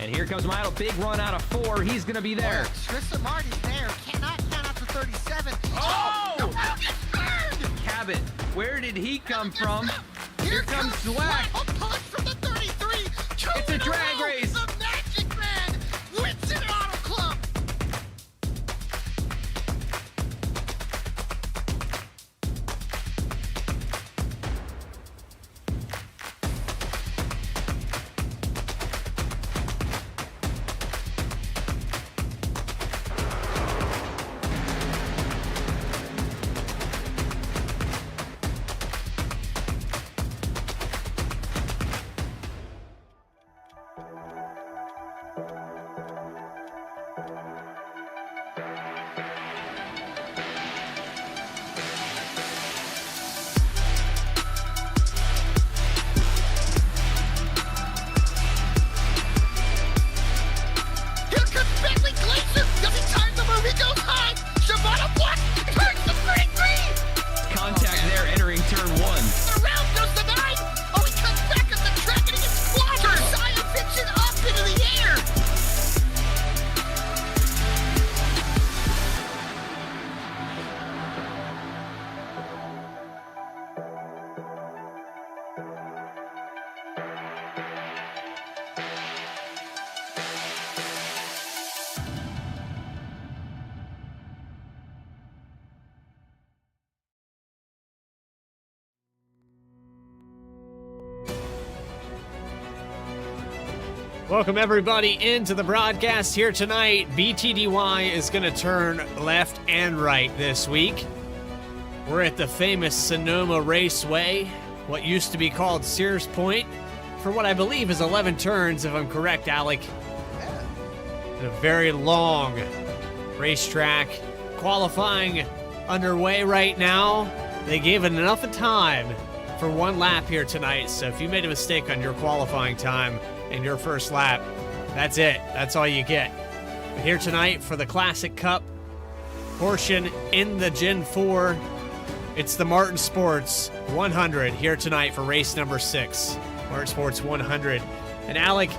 And here comes Milo, big run out of 4. He's going to be there. Tristan Marty's there. Cannot count out to 37. Oh! The Milo gets burned! Cabot, where did he come from? Here comes Zwack. A push from the 33. It's a drag race. The Magic Man wins it Auto Club. Here comes Bentley Glacier. Does he time the move? He goes high. Shimano Black turns the 33. Contact there entering turn 1. Around goes the 9. Oh, he comes back up the track and he gets squandered. Zion picks it up into the air. Welcome everybody into the broadcast here tonight. BTDY is going to turn left and right this week. We're at the famous Sonoma Raceway, what used to be called Sears Point, for what I believe is 11 turns, if I'm correct, Alec. And a very long racetrack. Qualifying underway right now. They gave it enough of time for one lap here tonight, so if you made a mistake on your qualifying time in your first lap, that's it. That's all you get. But here tonight for the Classic Cup portion in the Gen 4, it's the Martin Sports 100 here tonight for race number 6. Martin Sports 100. And Alec,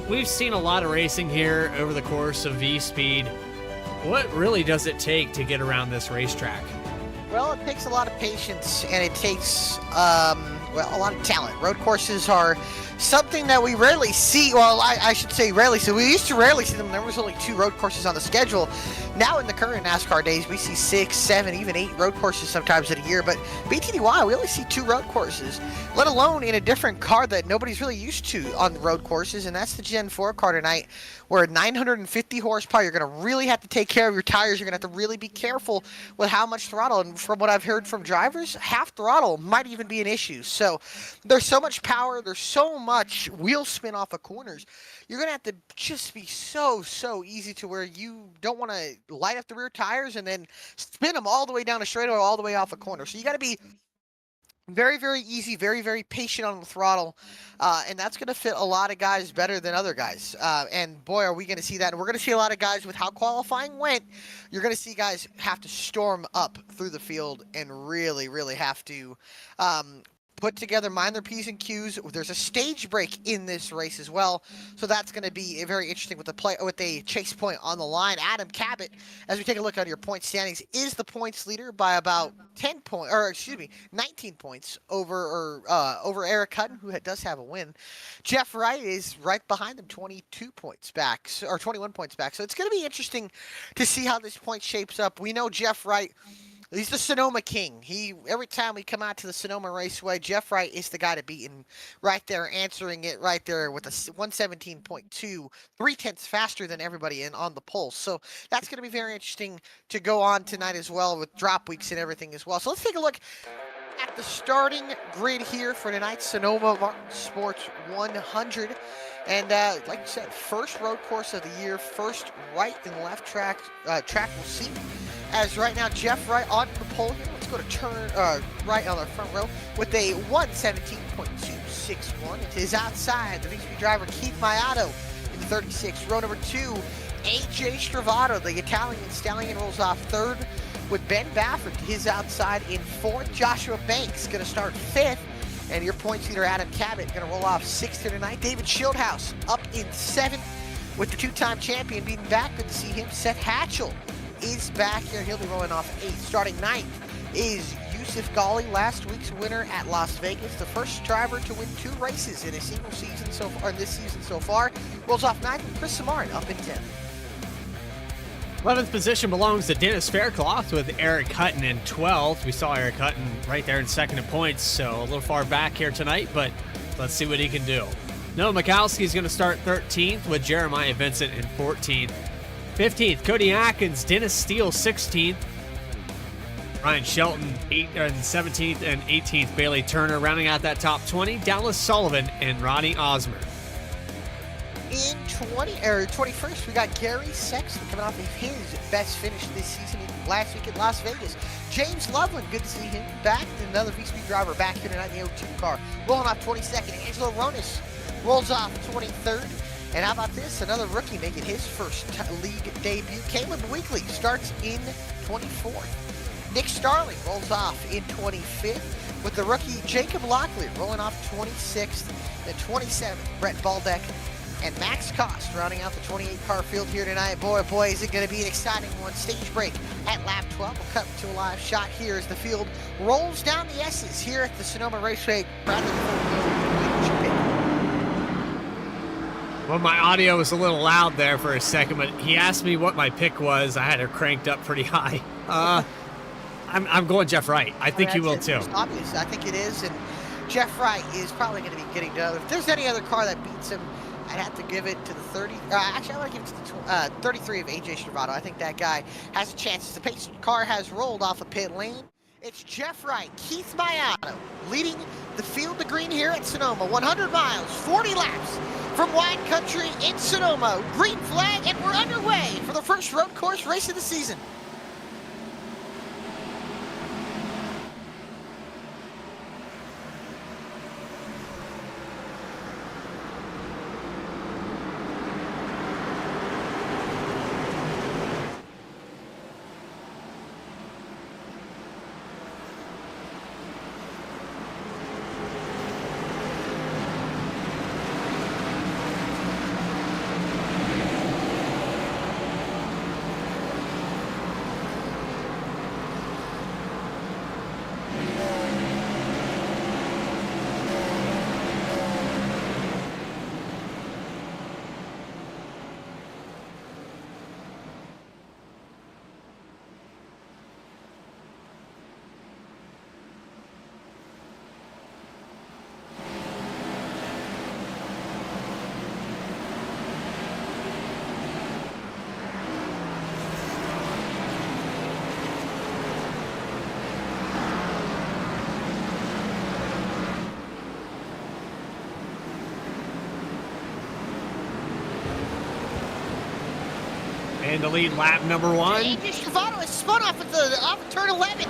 we've seen a lot of racing here over the course of VSPEED. What really does it take to get around this racetrack? Well, it takes a lot of patience and it takes a lot of talent. Road courses are something that we rarely see. Well, I should say rarely see. We used to rarely see them. There was only 2 road courses on the schedule. Now in the current NASCAR days, we see 6, 7, even 8 road courses sometimes in a year. But BTDY, we only see 2 road courses, let alone in a different car that nobody's really used to on the road courses, and that's the Gen 4 car tonight, where 950 horsepower, you're going to really have to take care of your tires. You're going to have to really be careful with how much throttle. And from what I've heard from drivers, half throttle might even be an issue. So there's so much power. There's so much wheel spin off of corners. You're going to have to just be so easy to where you don't want to light up the rear tires and then spin them all the way down a straightaway, all the way off a corner. So you got to be very easy, very patient on the throttle, and that's going to fit a lot of guys better than other guys. And boy, are we going to see that. And we're going to see a lot of guys with how qualifying went. You're going to see guys have to storm up through the field and really have to put together, mind their P's and Q's. There's a stage break in this race as well, so that's going to be very interesting with a chase point on the line. Adam Cabot, as we take a look at your point standings, is the points leader by about 19 points over Eric Hutton, who does have a win. Jeff Wright is right behind them, 21 points back. So it's going to be interesting to see how this point shapes up. We know Jeff Wright, he's the Sonoma king. Every time we come out to the Sonoma Raceway, Jeff Wright is the guy to beat, and right there, answering it right there with a 117.2, 0.3 faster than everybody on the pulse. So that's going to be very interesting to go on tonight as well, with drop weeks and everything as well. So let's take a look at the starting grid here for tonight's Sonoma Martin Sports 100. And like you said, first road course of the year, first right and left track we'll see. As right now, Jeff Wright on the pole here. Let's go to turn right on the front row with a 117.261. It is outside the VSPEED driver Keith Maiato in 36. Row number 2, AJ Stravato, the Italian stallion, rolls off third with Ben Baffert to his outside in fourth. Joshua Banks going to start fifth. And your points leader, Adam Cabot, going to roll off 6th here tonight. David Schildhaus up in 7th with the two-time champion beating back. Good to see him. Seth Hatchell is back here. He'll be rolling off 8th. Starting 9th is Yusuf Ghali, last week's winner at Las Vegas. The first driver to win 2 races in a single season so far, this season so far. Rolls off 9th, and Chris Samarin up in 10th. 11th position belongs to Dennis Faircloth with Eric Hutton in 12th. We saw Eric Hutton right there in second in points, so a little far back here tonight, but let's see what he can do. Noah Mikowski is going to start 13th with Jeremiah Vincent in 14th. 15th, Cody Atkins, Dennis Steele 16th. Ryan Shelton 17th and 18th. Bailey Turner rounding out that top 20. Dallas Sullivan and Ronnie Osmer. In 21st, we got Gary Sexton coming off of his best finish this season last week at Las Vegas. James Loveland, good to see him back. Another VSPEED driver back here tonight in the 02 car. Rolling off 22nd, Angelo Ronis rolls off 23rd. And how about this? Another rookie making his first league debut. Caleb Weekly starts in 24th. Nick Starling rolls off in 25th with the rookie Jacob Locklear rolling off 26th. Then 27th, Brett Baldeck and Max Cost rounding out the 28-car field here tonight. Boy, is it going to be an exciting one. Stage break at lap 12. We'll cut to a live shot here as the field rolls down the S's here at the Sonoma Raceway. Bradley Well, my audio was a little loud there for a second, but he asked me what my pick was. I had it cranked up pretty high. I'm going Jeff Wright. I think you will too. It's obvious. I think it is, and Jeff Wright is probably going to be getting done. If there's any other car that beats him, I'd have to give it to the 30. Actually, I want to give it to the 33 of AJ Stravato. I think that guy has a chance. The pace car has rolled off a pit lane. It's Jeff Wright, Keith Mayato, leading the field to green here at Sonoma. 100 miles, 40 laps from wide country in Sonoma. Green flag, and we're underway for the first road course race of the season. And to lead lap number 1. AJ Stravato has spun off of turn 11.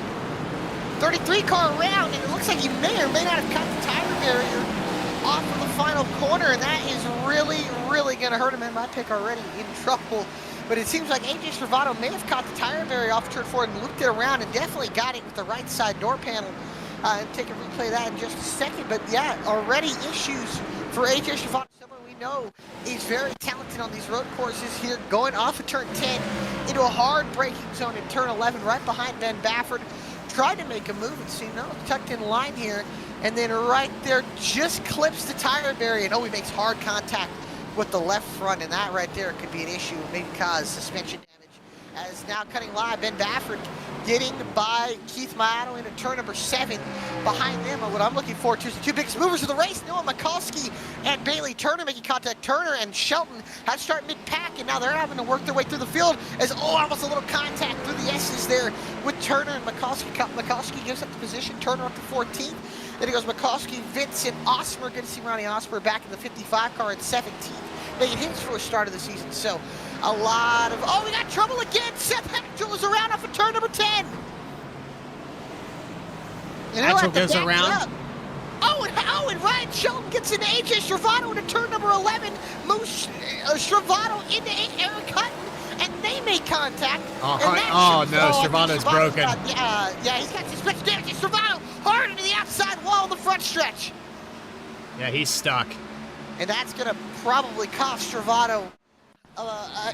33 car around, and it looks like he may or may not have cut the tire barrier off of the final corner, and that is really going to hurt him. And my pick already in trouble. But it seems like AJ Stravato may have caught the tire barrier off turn 4 and looped it around and definitely got it with the right side door panel. And take a replay of that in just a second. But yeah, already issues for AJ Stravato. Someone we know is very talented on these road courses here, going off of turn 10 into a hard braking zone in turn 11 right behind Ben Baffert. Tried to make a move and see, no, tucked in line here, and then right there just clips the tire barrier, and he makes hard contact with the left front, and that right there could be an issue, maybe cause suspension damage. As now cutting live, Ben Baffert getting by Keith Mayato into turn number 7. Behind them, what I'm looking forward to is the two biggest movers of the race, Noah Mikulski and Bailey Turner making contact. Turner and Shelton had to start mid-pack, and now they're having to work their way through the field as, almost a little contact through the S's there with Turner and Mikulski. Mikulski gives up the position, Turner up to 14th. Then it goes Mikulski, Vincent, Osmer. Good to see Ronnie Osmer back in the 55 car at 17th, making his first start of the season. So a lot of, we got trouble again. Seth Hatchell is around off of turn number 10. And Hatchell goes around. And Ryan Shelton gets into AJ Stravato into turn number 11. Moves Stravato into Eric Hutton, and they make contact. No, Stravato's broken. Yeah, he's got suspension damage. Stravato hard into the outside wall. on the front stretch. Yeah, he's stuck. And that's going to probably cost Travato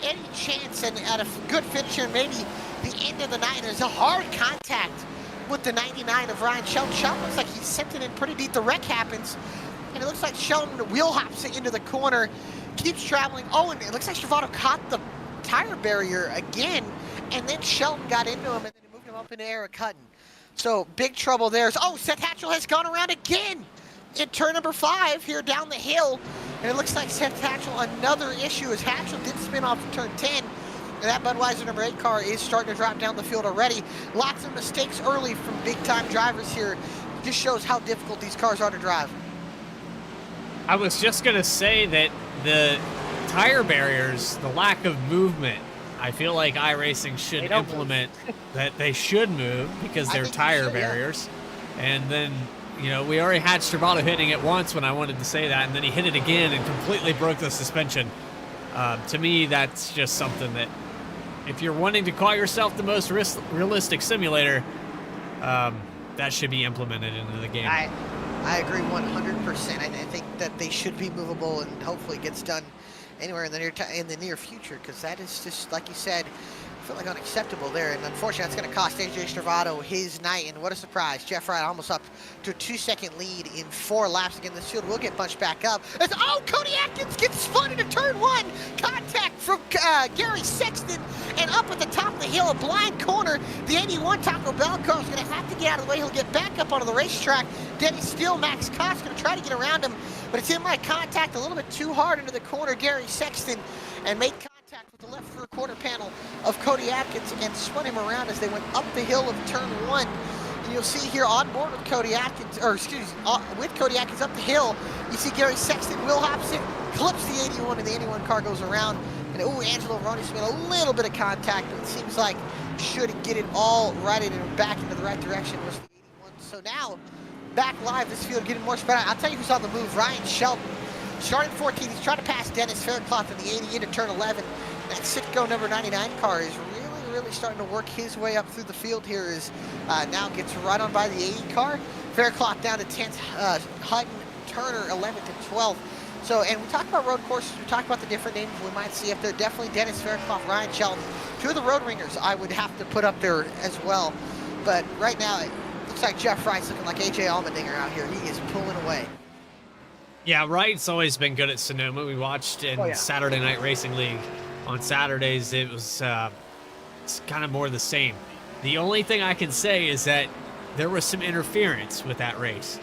any chance and at a good finish here, maybe the end of the night. There's a hard contact with the 99 of Ryan Shelton. Shelton looks like he sent it in pretty deep. The wreck happens, and it looks like Shelton wheel hops it into the corner, keeps traveling. Oh, and it looks like Travato caught the tire barrier again, and then Shelton got into him, and then he moved him up in the air and cutting. So big trouble there. Oh, Seth Hatchell has gone around again in turn number 5 here down the hill. And it looks like Seth Hatchell, another issue as Hatchell did spin off of turn 10. And that Budweiser number 8 car is starting to drop down the field already. Lots of mistakes early from big-time drivers here. Just shows how difficult these cars are to drive. I was just going to say that the tire barriers, the lack of movement, I feel like iRacing should implement that they should move because they're tire barriers. Yeah. And then, you know, we already had Travato hitting it once when I wanted to say that, and then he hit it again and completely broke the suspension. To me, that's just something that, if you're wanting to call yourself the most realistic simulator, that should be implemented into the game. I agree 100%. I think that they should be movable, and hopefully it gets done anywhere in the near future, because that is just, like you said, I feel like unacceptable there. And unfortunately, that's going to cost AJ Travato his night. And what a surprise. Jeff Wright almost up to a 2-second lead in 4 laps. Again, this field will get bunched back up. Oh, Cody Atkins gets spun into turn 1. Contact from Gary Sexton. And up at the top of the hill, a blind corner. The 81 Taco Bell car is going to have to get out of the way. He'll get back up onto the racetrack. Denny Steele, Max Cost going to try to get around him. But it's in my contact a little bit too hard into the corner. Gary Sexton and made contact with the left rear quarter panel of Cody Atkins and spun him around as they went up the hill of turn 1. And you'll see here on board with Cody Atkins, with Cody Atkins up the hill, you see Gary Sexton wheel hops it, clips the 81, and the 81 car goes around. And Angelo Roney's made a little bit of contact, but it seems like should get it all righted and back into the right direction was the 81. So now, back live, this field getting more spread out. I'll tell you who's on the move. Ryan Shelton, starting 14th. He's trying to pass Dennis Faircloth in the 80 into turn 11. That Sitco number 99 car is really starting to work his way up through the field here. Is now gets right on by the 80 car. Faircloth down to 10th. Hutton, Turner 11th and 12th. So, and we talk about road courses. We talk about the different names we might see up there. Definitely Dennis Faircloth, Ryan Shelton. 2 of the road ringers I would have to put up there as well. But right now, it looks like Jeff Wright's looking like AJ Allmendinger out here. He is pulling away. Yeah, Wright's always been good at Sonoma. We watched in Saturday Night Racing League. On Saturdays, it was it's kind of more the same. The only thing I can say is that there was some interference with that race.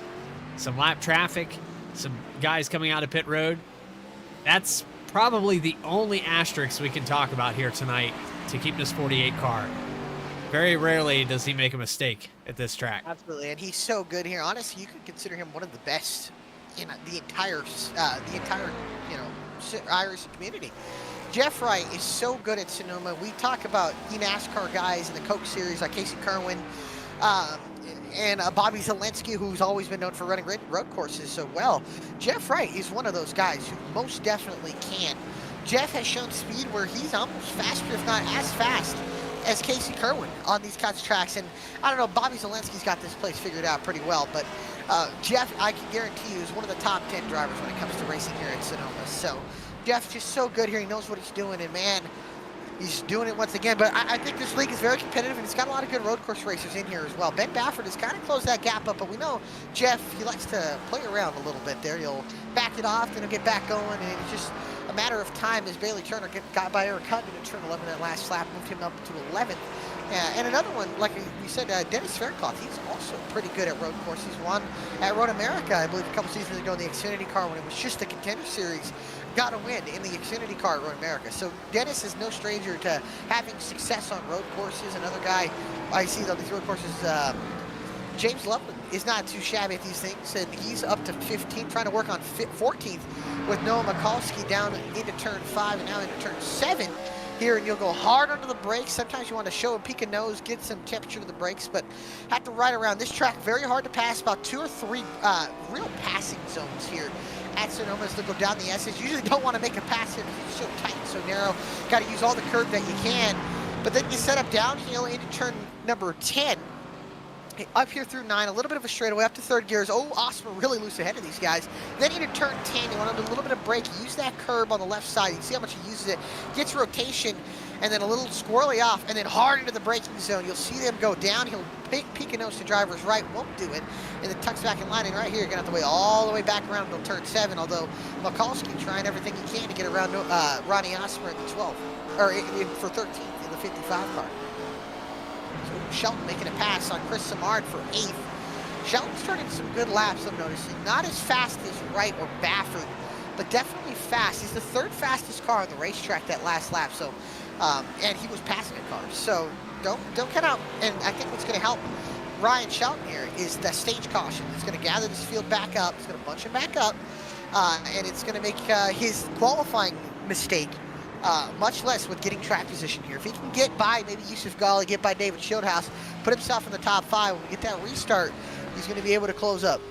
Some lap traffic, some guys coming out of pit road. That's probably the only asterisk we can talk about here tonight to keep this 48 car. Very rarely does he make a mistake at this track. Absolutely, and he's so good here. Honestly, you could consider him one of the best in the entire Irish community. Jeff Wright is so good at Sonoma. We talk about NASCAR guys in the Coke Series like Casey Kerwin and Bobby Zelensky, who's always been known for running road courses so well. Jeff Wright is one of those guys who most definitely can. Jeff has shown speed where he's almost faster, if not as fast, as Casey Kerwin on these kinds of tracks. And I don't know, Bobby Zelensky's got this place figured out pretty well, but Jeff, I can guarantee you, is one of the top 10 drivers when it comes to racing here at Sonoma. So Jeff's just so good here. He knows what he's doing, and man, he's doing it once again. But I think this league is very competitive, and it's got a lot of good road course racers in here as well. Ben Baffert has kind of closed that gap up, but we know Jeff, he likes to play around a little bit there. He'll back it off, then he'll get back going, and it's just a matter of time as Bailey Turner got by Eric Hutton in turn 11 that last lap, moved him up to 11th. And another one, like we said, Dennis Faircloth, he's also pretty good at road courses. He's won at Road America, I believe, a couple seasons ago in the Xfinity car when it was just the Contender Series. Got a win in the Xfinity car at Road America. So Dennis is no stranger to having success on road courses. Another guy I see on these road courses, James Loveland, is not too shabby at these things, and he's up to 15, trying to work on 14th with Noah Mikulski down into turn 5 and now into turn 7. Here, and you'll go hard under the brakes. Sometimes you want to show a peek of nose, get some temperature to the brakes, but have to ride around this track. Very hard to pass. About 2 or 3 real passing zones here at Sonoma as they go down the S's. Usually don't want to make a pass here because it's so tight and so narrow. Got to use all the curb that you can. But then you set up downhill into turn number 10. up here through 9, a little bit of a straightaway up to third gears. Oh, Osmer really loose ahead of these guys. Then into turn 10, you want to do a little bit of brake. Use that curb on the left side. You can see how much he uses it. Gets rotation, and then a little squirrely off, and then hard into the braking zone. You'll see them go down. He'll peek a nose to driver's right, won't do it, and then tucks back in line. And right here, you're going to have to wait all the way back around until turn 7, although Mikulski trying everything he can to get around Ronnie Osmer in the 12th, or for 13th in the 55 car. So Shelton making a pass on Chris Samard for 8th. Shelton's turning some good laps, I'm noticing. Not as fast as Wright or Baffert, but definitely fast. He's the 3rd fastest car on the racetrack that last lap, so and he was passing a car. So don't cut out. And I think what's going to help Ryan Shelton here is the stage caution. It's going to gather this field back up. It's going to bunch him back up, and it's going to make his qualifying mistake much less with getting track position here. If he can get by maybe Yusuf Ghali, get by David Shieldhouse, put himself in the top 5, when we get that restart, he's going to be able to close up.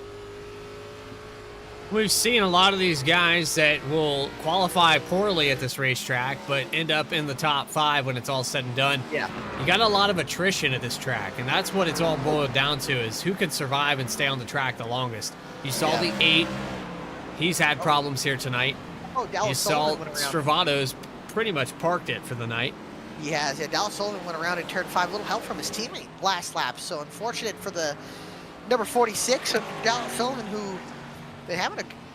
We've seen a lot of these guys that will qualify poorly at this racetrack, but end up in the top 5 when it's all said and done. Yeah. You got a lot of attrition at this track, and that's what it's all boiled down to, is who can survive and stay on the track the longest. You saw the 8. He's had problems here tonight. Oh, Dallas You saw Sullivan went around. Stravado's pretty much parked it for the night. He has. Yeah, Dallas Sullivan went around in turn 5. A little help from his teammate last lap. So unfortunate for the number 46 of Dallas Sullivan, who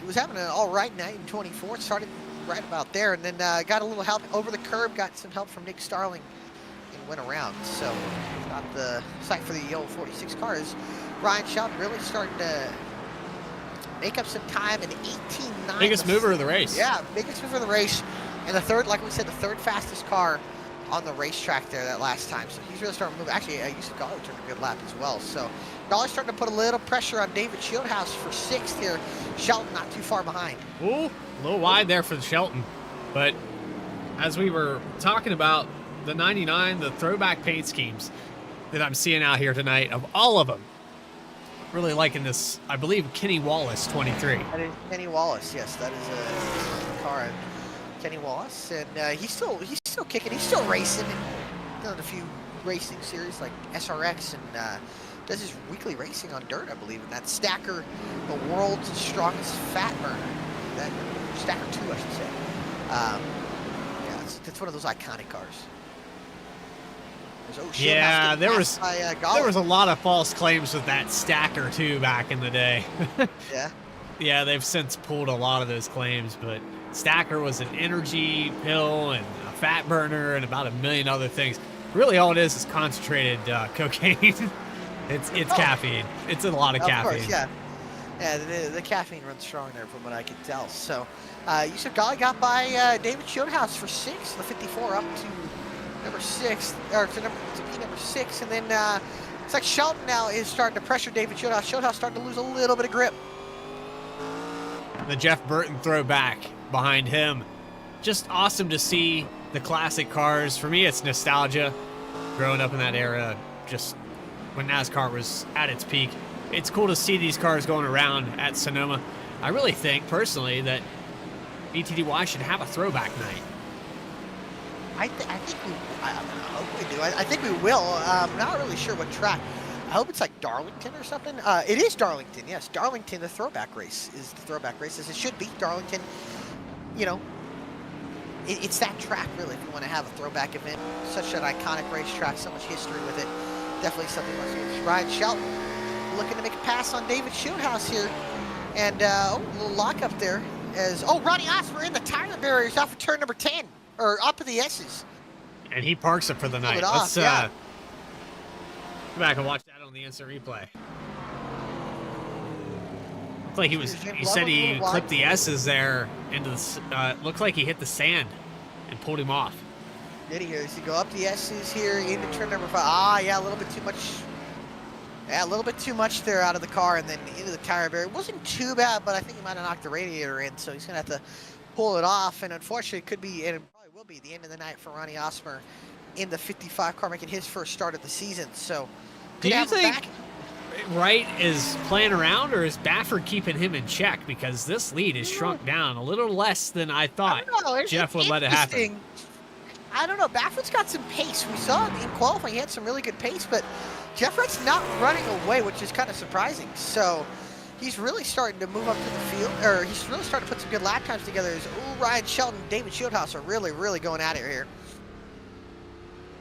was having an all right night in 24th. Started right about there, and then got a little help over the curb. Got some help from Nick Starling and went around. So not the sight for the old 46 cars. Ryan Shelton really starting to make up some time in 18.9. Biggest mover of the race. Yeah, biggest mover of the race. And the 3rd, like we said, the 3rd fastest car on the racetrack there that last time. So he's really starting to move. Actually, Yusuf Ghali turned a good lap as well. So Ghali's starting to put a little pressure on David Shieldhouse for 6th here. Shelton not too far behind. Ooh, a little wide there for the Shelton. But as we were talking about the 99, the throwback paint schemes that I'm seeing out here tonight, of all of them, really liking this, I believe, Kenny Wallace 23. That is Kenny Wallace, yes. That is a car. Kenny Wallace, and he's still kicking. He's still racing, and done a few racing series like SRX, and does his weekly racing on dirt, I believe. And that Stacker, the world's strongest fat burner. That Stacker 2, I should say. Yeah, it's one of those iconic cars. Yeah, there was a lot of false claims with that Stacker 2 back in the day. Yeah. Yeah, they've since pulled a lot of those claims, but Stacker was an energy pill and a fat burner and about a million other things. Really, all it is concentrated cocaine. It's caffeine. It's a lot of caffeine. Of course, yeah. Yeah, the caffeine runs strong there from what I can tell. So, Yusuf Ghali got by David Shieldhouse for 6, the 54 up to number 6, or to be number 6, and then it's like Shelton now is starting to pressure David Shieldhouse. Shieldhouse starting to lose a little bit of grip. The Jeff Burton throwback behind him. Just awesome to see the classic cars. For me, it's nostalgia. Growing up in that era, just when NASCAR was at its peak. It's cool to see these cars going around at Sonoma. I really think, personally, that BTDY should have a throwback night. I hope we do. I think we will. Not really sure what track. I hope it's like Darlington or something. It is Darlington, yes. Darlington, the throwback race, is the throwback race, as it should be. Darlington, you know, it's that track, really, if you want to have a throwback event. Such an iconic racetrack, so much history with it. Definitely something like this. Ryan Shelton looking to make a pass on David Shieldhouse here. And, a little lock up there. Ronnie Osmer in the tire barriers off of turn number 10, or up of the S's. And he parks it for the night. Let's go back and watch that on the instant replay. Looked like he said he clipped the S's there into the, looked like he hit the sand and pulled him off. Did he here? So go up the S's here into turn number 5. Yeah, a little bit too much. Yeah, a little bit too much there out of the car and then into the tire barrier. It wasn't too bad, but I think he might have knocked the radiator in, so he's going to have to pull it off. And unfortunately, it could be, and it probably will be, the end of the night for Ronnie Osmer in the 55 car, making his first start of the season. So, do you think Wright is playing around, or is Baffert keeping him in check? Because this lead is shrunk down a little less than I thought Jeff would let it happen. I don't know. Baffert's got some pace. We saw in qualifying he had some really good pace, but Jeff Wright's not running away, which is kind of surprising. So he's really starting to move up to the field, or he's really starting to put some good lap times together. Ryan Shelton, David Shieldhouse are really, really going at it here.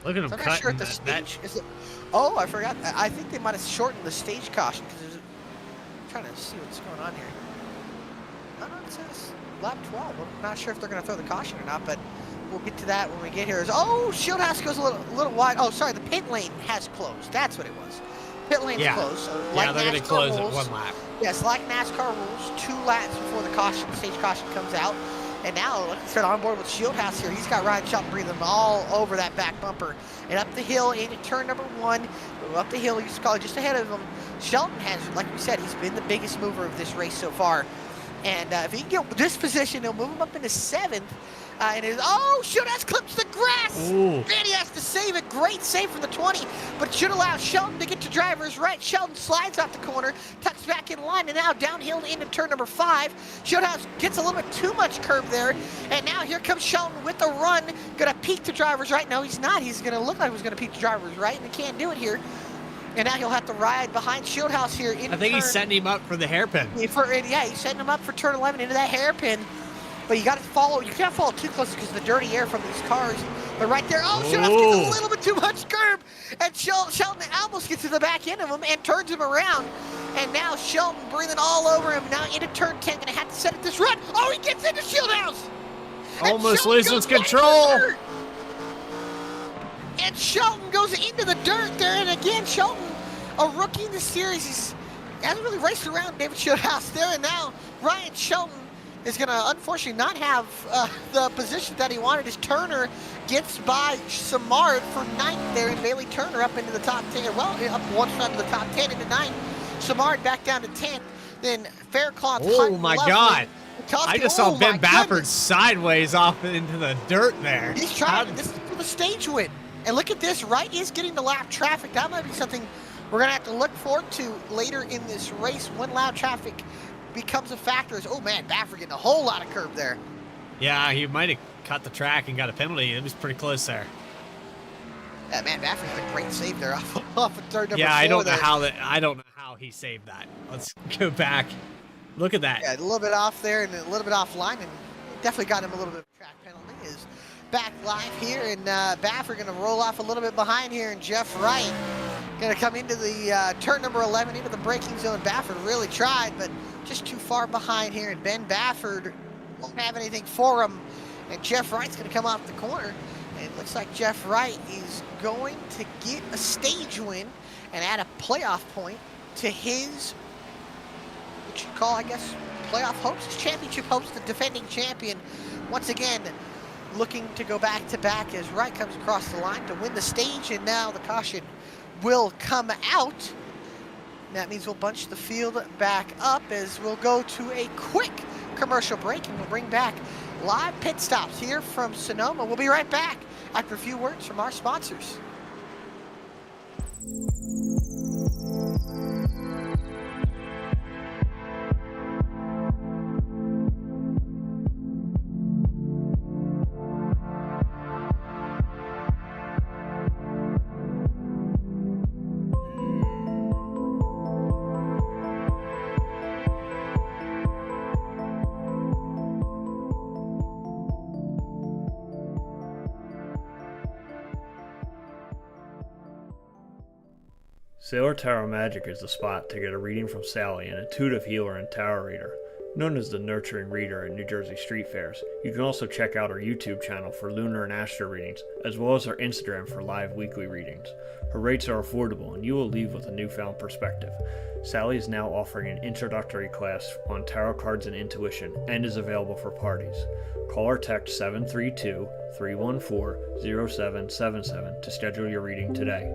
Look at him So I'm not cutting sure if the that. stage is it. Oh, I forgot. I think they might have shortened the stage caution because I'm trying to see what's going on here. No, it says lap 12. I'm not sure if they're going to throw the caution or not, but we'll get to that when we get here. Oh, Shieldhouse goes a little wide. Oh, sorry, the pit lane has closed. That's what it was. Pit lane's closed. So Yeah, like they're going to NASCAR close rules, at 1 lap. Yes, like NASCAR rules, 2 laps before the caution, stage caution comes out. And now, like I said, on board with Shieldhouse here, he's got Ryan Shelton breathing all over that back bumper. And up the hill into turn number 1, up the hill, he's probably just ahead of him. Shelton has, like we said, he's been the biggest mover of this race so far. And if he can get this position, he'll move him up into 7th. And Shieldhouse clips the grass. Ooh. And he has to save it. Great save from the 20, but it should allow Shelton to get to driver's right. Shelton slides out the corner, tucks back in line, and now downhill into turn number 5. Shieldhouse gets a little bit too much curve there, and now here comes Shelton with the run. Gonna peek to driver's right. No, he's not. He's gonna look like he's gonna peek to driver's right, and he can't do it here. And now he'll have to ride behind Shieldhouse here. I think he's setting him up for the hairpin. Yeah, he's setting him up for turn 11 into that hairpin. But you got to follow. You can't follow too close because of the dirty air from these cars. But right there, Shieldhouse gets a little bit too much curb, and Shelton almost gets to the back end of him and turns him around. And now Shelton breathing all over him. Now into turn 10, gonna have to set it this run. Oh, he gets into Shieldhouse. Almost loses control. And Shelton goes into the dirt there. And again, Shelton, a rookie in the series, he hasn't really raced around David Shieldhouse there. And now Ryan Shelton is going to unfortunately not have the position that he wanted. His Turner gets by Samard for 9th there, and Bailey Turner up into the top 10. Well, up one side of the top 10 into 9th. Samard back down to 10th. Then Faircloth. Oh my God. I just saw Ben Baffert sideways off into the dirt there. He's trying. This is for the stage win. And look at this. Wright is getting the lap traffic. That might be something we're going to have to look forward to later in this race when lap traffic becomes a factor. Oh man, Baffert getting a whole lot of curb there. Yeah, he might have cut the track and got a penalty. It was pretty close there. Yeah, man, Baffert had a great save there off of turn number 4. Yeah, I don't know how he saved that. Let's go back. Look at that. Yeah, a little bit off there and a little bit offline, and definitely got him a little bit of a track penalty. Is back live here, and Baffert going to roll off a little bit behind here, and Jeff Wright going to come into the turn number 11 into the braking zone. Baffert really tried, but just too far behind here, and Ben Baffert won't have anything for him, and Jeff Wright's going to come off the corner, and it looks like Jeff Wright is going to get a stage win and add a playoff point to his, what you call, I guess, playoff hopes, his championship hopes, the defending champion. Once again, looking to go back-to-back as Wright comes across the line to win the stage, and now the caution will come out. That means we'll bunch the field back up as we'll go to a quick commercial break, and we'll bring back live pit stops here from Sonoma. We'll be right back after a few words from our sponsors. Sailor Tarot Magic is the spot to get a reading from Sally, an intuitive healer and tarot reader. Known as the Nurturing Reader at New Jersey Street Fairs, you can also check out our YouTube channel for lunar and astro readings, as well as our Instagram for live weekly readings. Her rates are affordable, and you will leave with a newfound perspective. Sally is now offering an introductory class on tarot cards and intuition, and is available for parties. Call or text 732-314-0777 to schedule your reading today.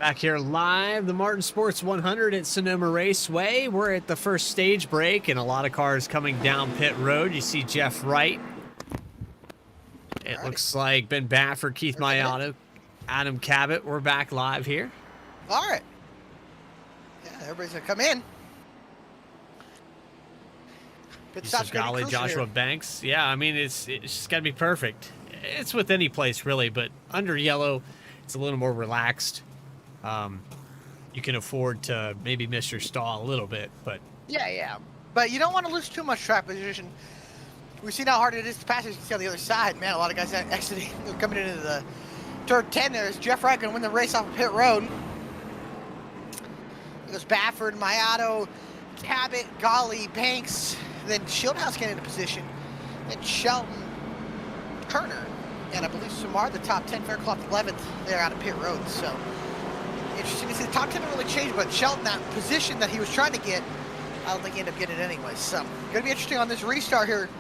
Back here live, the Martin Sports 100 at Sonoma Raceway. We're at the first stage break, and a lot of cars coming down pit road. You see Jeff Wright. It looks like Ben Baffert, Keith Mayato, Adam Cabot. We're back live here. All right. Yeah, everybody's going to come in. Yusuf Ghali, Joshua Banks. Yeah, I mean, it's just got to be perfect. It's with any place, really, but under yellow, it's a little more relaxed. You can afford to maybe miss your stall a little bit, but... Yeah. But you don't want to lose too much track position. We've seen how hard it is to pass. You can see on the other side, man, a lot of guys exiting, coming into the turn 10 there. Is Jeff Wright going to win the race off of pit road? It goes Baffert, Mayato, Cabot, Ghali, Banks, then Shieldhouse getting into position, then Shelton, Turner, and I believe Samar, the top 10, Faircloth 11th there out of pit road. So interesting to see. The top 10 didn't really change, but Shelton, that position that he was trying to get, I don't think he ended up getting it anyway. So gonna be interesting on this restart here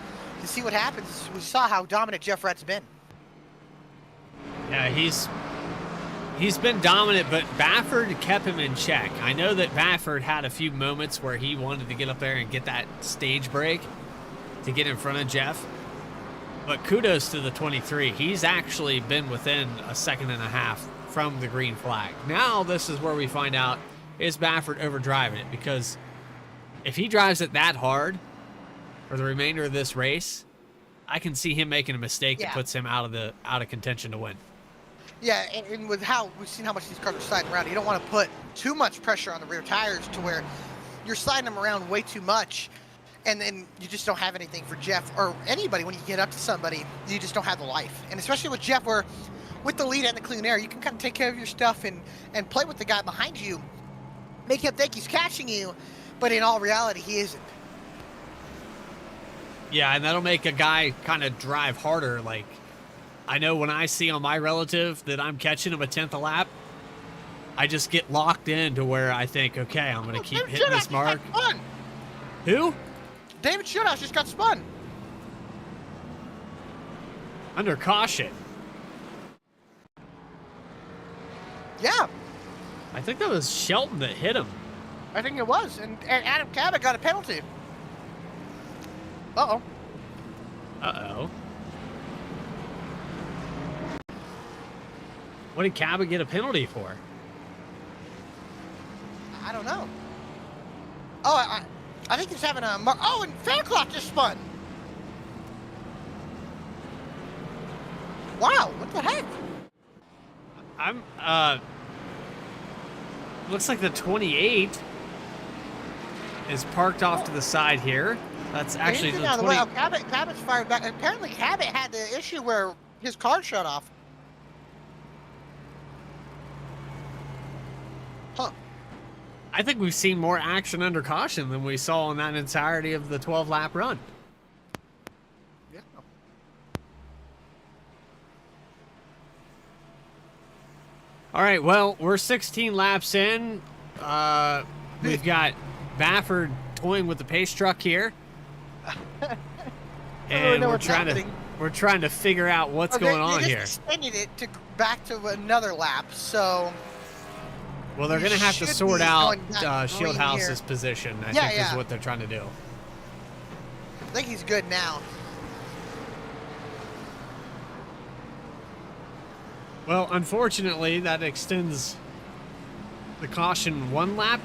to see what happens. We saw how dominant Jeff Wright's been. Yeah, he's been dominant, but Baffert kept him in check. I know that Baffert had a few moments where he wanted to get up there and get that stage break to get in front of Jeff. But kudos to the 23. He's actually been within a second and a half from the green flag. Now this is where we find out, is Baffert overdriving it? Because if he drives it that hard for the remainder of this race, I can see him making a mistake that puts him out of contention to win. Yeah, and with how we've seen how much these cars are sliding around, you don't want to put too much pressure on the rear tires to where you're sliding them around way too much, and then you just don't have anything for Jeff or anybody. When you get up to somebody, you just don't have the life. And especially with Jeff, where with the lead and the clean air, you can kind of take care of your stuff and play with the guy behind you, make him think he's catching you, but in all reality, he isn't. Yeah, and that'll make a guy kind of drive harder. Like, I know when I see on my relative that I'm catching him a 10th a lap, I just get locked in to where I think, okay, I'm going to keep hitting this mark. Who? David Shieldhouse just got spun. Under caution. Yeah. I think that was Shelton that hit him. I think it was. And Adam Cabot got a penalty. Uh-oh. Uh-oh. What did Cabot get a penalty for? I don't know. Oh, I think he's having a... Oh, and Faircloth just spun. Wow, what the heck? Looks like the 28 is parked off to the side here. That's actually the 20. Well, Cabot's fired back. Apparently, Cabot had the issue where his car shut off. Huh. I think we've seen more action under caution than we saw in that entirety of the 12-lap run. Yeah. All right, well, we're 16 laps in. We've got Baffert toying with the pace truck here. And we're trying to figure out what's going on here. They just extended it back to another lap, so... Well, they're going to have to sort out Shieldhouse's position, I think is what they're trying to do. I think he's good now. Well, unfortunately, that extends the caution one lap.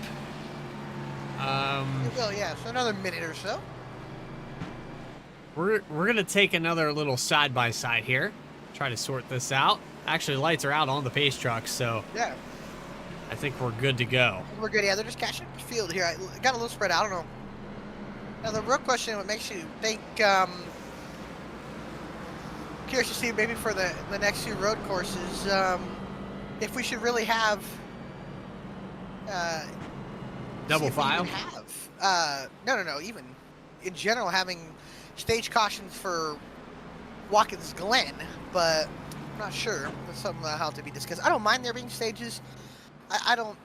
Well, yeah, so another minute or so. We're going to take another little side-by-side here. Try to sort this out. Actually, lights are out on the pace truck, so... Yeah. I think we're good to go. We're good. Yeah, they're just catching the field here. I got a little spread out. I don't know. Now, the real question, what makes you think, curious to see maybe for the next few road courses, if we should really have double file? No. Even in general, having stage cautions for Watkins Glen, but I'm not sure. That's something that'll have to be discussed. I don't mind there being stages. I know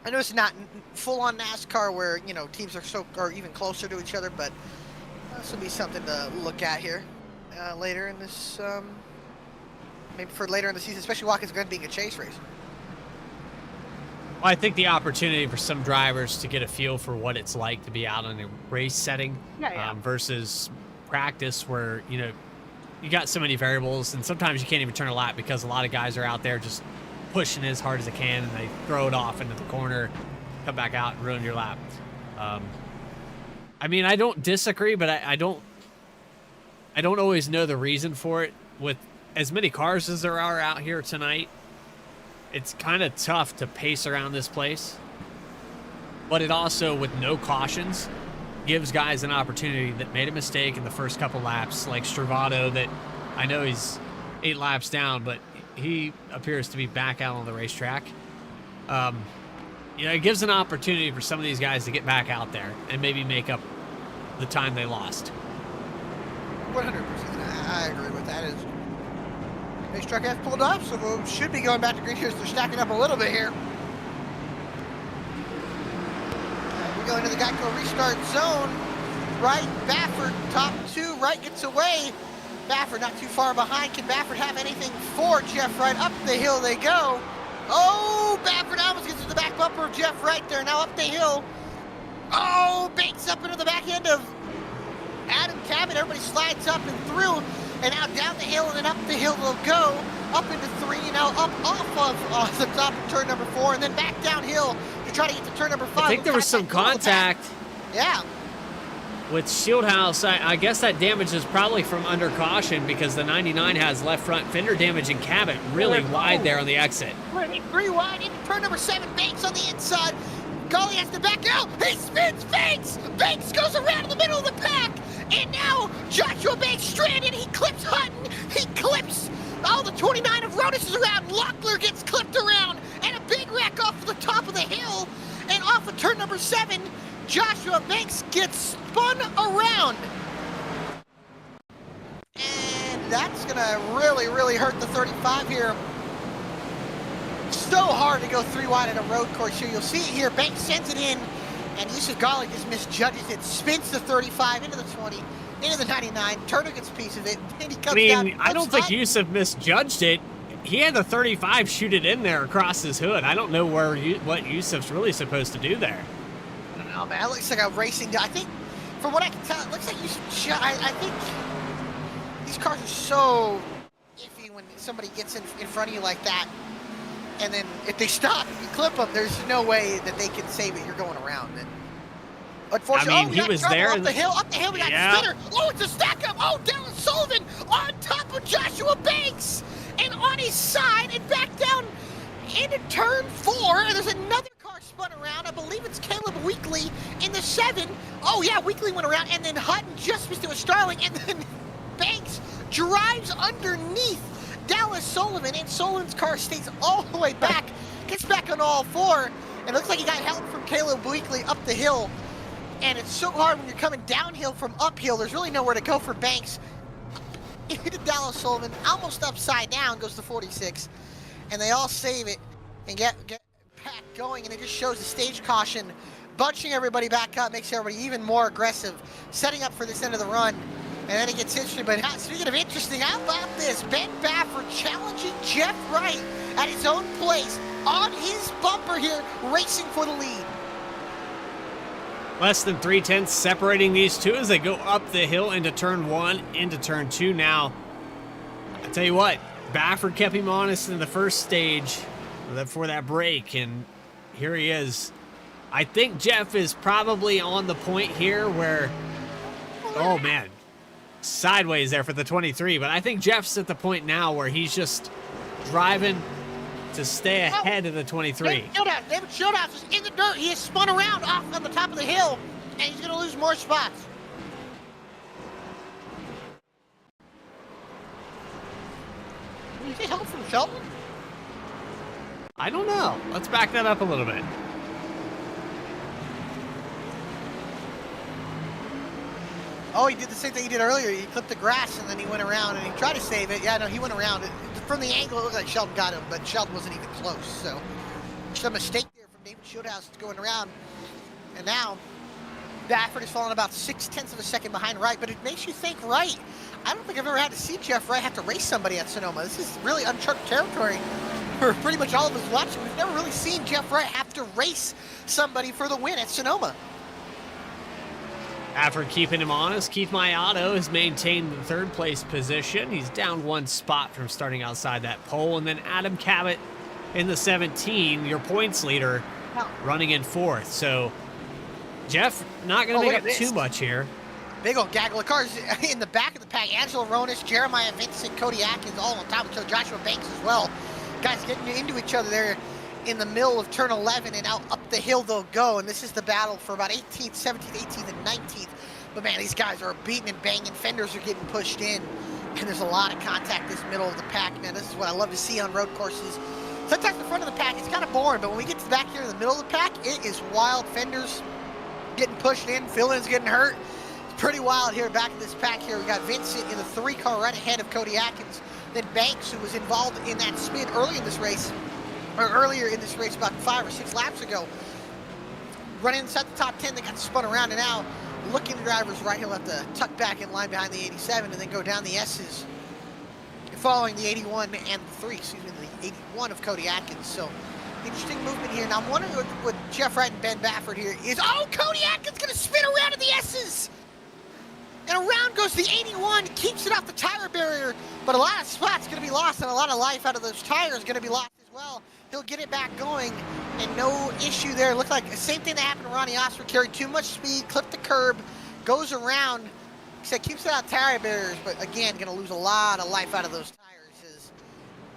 it's not full on NASCAR where, you know, teams are even closer to each other, but this will be something to look at here later in this, maybe for later in the season, especially Watkins Glen being a chase race. I think the opportunity for some drivers to get a feel for what it's like to be out in a race setting versus practice where, you know, you got so many variables and sometimes you can't even turn a lap because a lot of guys are out there just pushing as hard as they can and they throw it off into the corner, come back out and ruin your lap. I mean, I don't disagree, but I don't always know the reason for it. With as many cars as there are out here tonight, it's kind of tough to pace around this place. But it also, with no cautions, gives guys an opportunity that made a mistake in the first couple laps, like Stravato, that I know he's 8 laps down, but he appears to be back out on the racetrack. You know, it gives an opportunity for some of these guys to get back out there and maybe make up the time they lost. 100%. I agree with that. Racetrack F pulled off, so we should be going back to green here. They're stacking up a little bit here. We go into the Geico restart zone. Right, Baffert, top 2. Right gets away. Baffert not too far behind. Can Baffert have anything for Jeff Wright? Up the hill they go. Oh, Baffert almost gets to the back bumper of Jeff Wright there. Now up the hill. Oh, Banks up into the back end of Adam Cabot. Everybody slides up and through. And now down the hill and then up the hill they'll go. Up into 3, now up off of the top of turn number 4, and then back downhill to try to get to turn number 5. I think there was some contact. Yeah. With Shieldhouse, I guess that damage is probably from under caution because the 99 has left front fender damage and Cabot really wide there on the exit. 3 wide into turn number 7. Banks on the inside. Golly has to back out. He spins Banks. Banks goes around in the middle of the pack. And now Joshua Banks stranded. He clips Hutton. He clips all the 29 of Rodas is around. Locklear gets clipped around. And a big wreck off the top of the hill. And off of turn number 7, Joshua Banks gets spun around. And that's going to really, really hurt the 35 here. So hard to go 3 wide at a road course here. You'll see it here. Banks sends it in. And Yusuf Gali just misjudges it. Spins the 35 into the 20, into the 99. Turner gets a piece of it. And he comes down. I don't think Yusuf misjudged it. He had the 35 shoot it in there across his hood. I don't know what Yusuf's really supposed to do there. I don't know, man. It looks like a racing. I think, from what I can tell, it looks like Yusuf. I think these cars are so iffy when somebody gets in front of you like that. And then if they stop and you clip them, there's no way that they can save it. You're going around. And unfortunately, I mean, he was there. Up the hill, we got the spinner. Oh, it's a stack up. Oh, Dallas Sullivan on top of Joshua Banks. And on his side and back down into turn 4. And there's another car spun around. I believe it's Caleb Weekly in the 7. Oh, yeah, Weekly went around. And then Hutton just missed it with Starling. And then Banks drives underneath Dallas Sullivan, and Sullivan's car stays all the way back, gets back on all 4, and it looks like he got help from Caleb Weekly up the hill. And it's so hard when you're coming downhill from uphill. There's really nowhere to go for Banks. Into Dallas Sullivan, almost upside down, goes to 46, and they all save it and get back going, and it just shows the stage caution, bunching everybody back up, makes everybody even more aggressive, setting up for this end of the run. And then it gets interesting, but speaking of interesting, how about this? Ben Baffert challenging Jeff Wright at his own place, on his bumper here, racing for the lead. Less than 3/10 separating these two as they go up the hill into turn 1, into turn 2 now. I tell you what, Baffert kept him honest in the first stage for that break, and here he is. I think Jeff is probably on the point here where, oh man, sideways there for the 23, but I think Jeff's at the point now where he's just driving to stay ahead of the 23. David Shieldhouse is in the dirt. He has spun around off on the top of the hill, and he's going to lose more spots. Did you say help from Shelton? I don't know. Let's back that up a little bit. Oh, he did the same thing he did earlier. He clipped the grass, and then he went around, and he tried to save it. Yeah, no, he went around. From the angle, it looked like Sheldon got him, but Sheldon wasn't even close. So, just a mistake there from David Shieldhouse going around. And now, Baffert is falling about 0.6 of a second behind Wright, but it makes you think Wright. I don't think I've ever had to see Jeff Wright have to race somebody at Sonoma. This is really uncharted territory for pretty much all of us watching, we've never really seen Jeff Wright have to race somebody for the win at Sonoma. After keeping him honest, Keith Mayato has maintained the third place position. He's down one spot from starting outside that pole. And then Adam Cabot in the 17, your points leader, running in fourth. So Jeff not going to make up too much here. Big old gaggle of cars in the back of the pack. Angelo Ronis, Jeremiah Vincent, Cody Atkins all on top of each other. Joshua Banks as well. Guys getting into each other there in the middle of turn 11, and out up the hill they'll go. And this is the battle for about 18th, 17th, 18th, and 19th. But man, these guys are beating and banging. Fenders are getting pushed in, and there's a lot of contact this middle of the pack. Man, this is what I love to see on road courses. Sometimes the front of the pack is kind of boring, but when we get to the back here in the middle of the pack, it is wild. Fenders getting pushed in, fill-ins getting hurt. It's pretty wild here back in this pack here. We got Vincent in the 3-car right ahead of Cody Atkins. Then Banks, who was involved in that spin earlier in this race about 5 or 6 laps ago, running inside the top 10. They got spun around, and now looking the drivers right, he'll have to tuck back in line behind the 87 and then go down the S's, following the 81 and the 3, the 81 of Cody Atkins. So interesting movement here. Now I'm wondering what Jeff Wright and Ben Baffert here is. Oh, Cody Atkins gonna spin around to the S's! And around goes the 81, keeps it off the tire barrier, but a lot of spots gonna be lost, and a lot of life out of those tires gonna be lost as well. He'll get it back going, and no issue there. Looked like the same thing that happened to Ronnie Oscar. Carried too much speed, clipped the curb, goes around, except keeps it out of tire barriers, but again, gonna lose a lot of life out of those tires.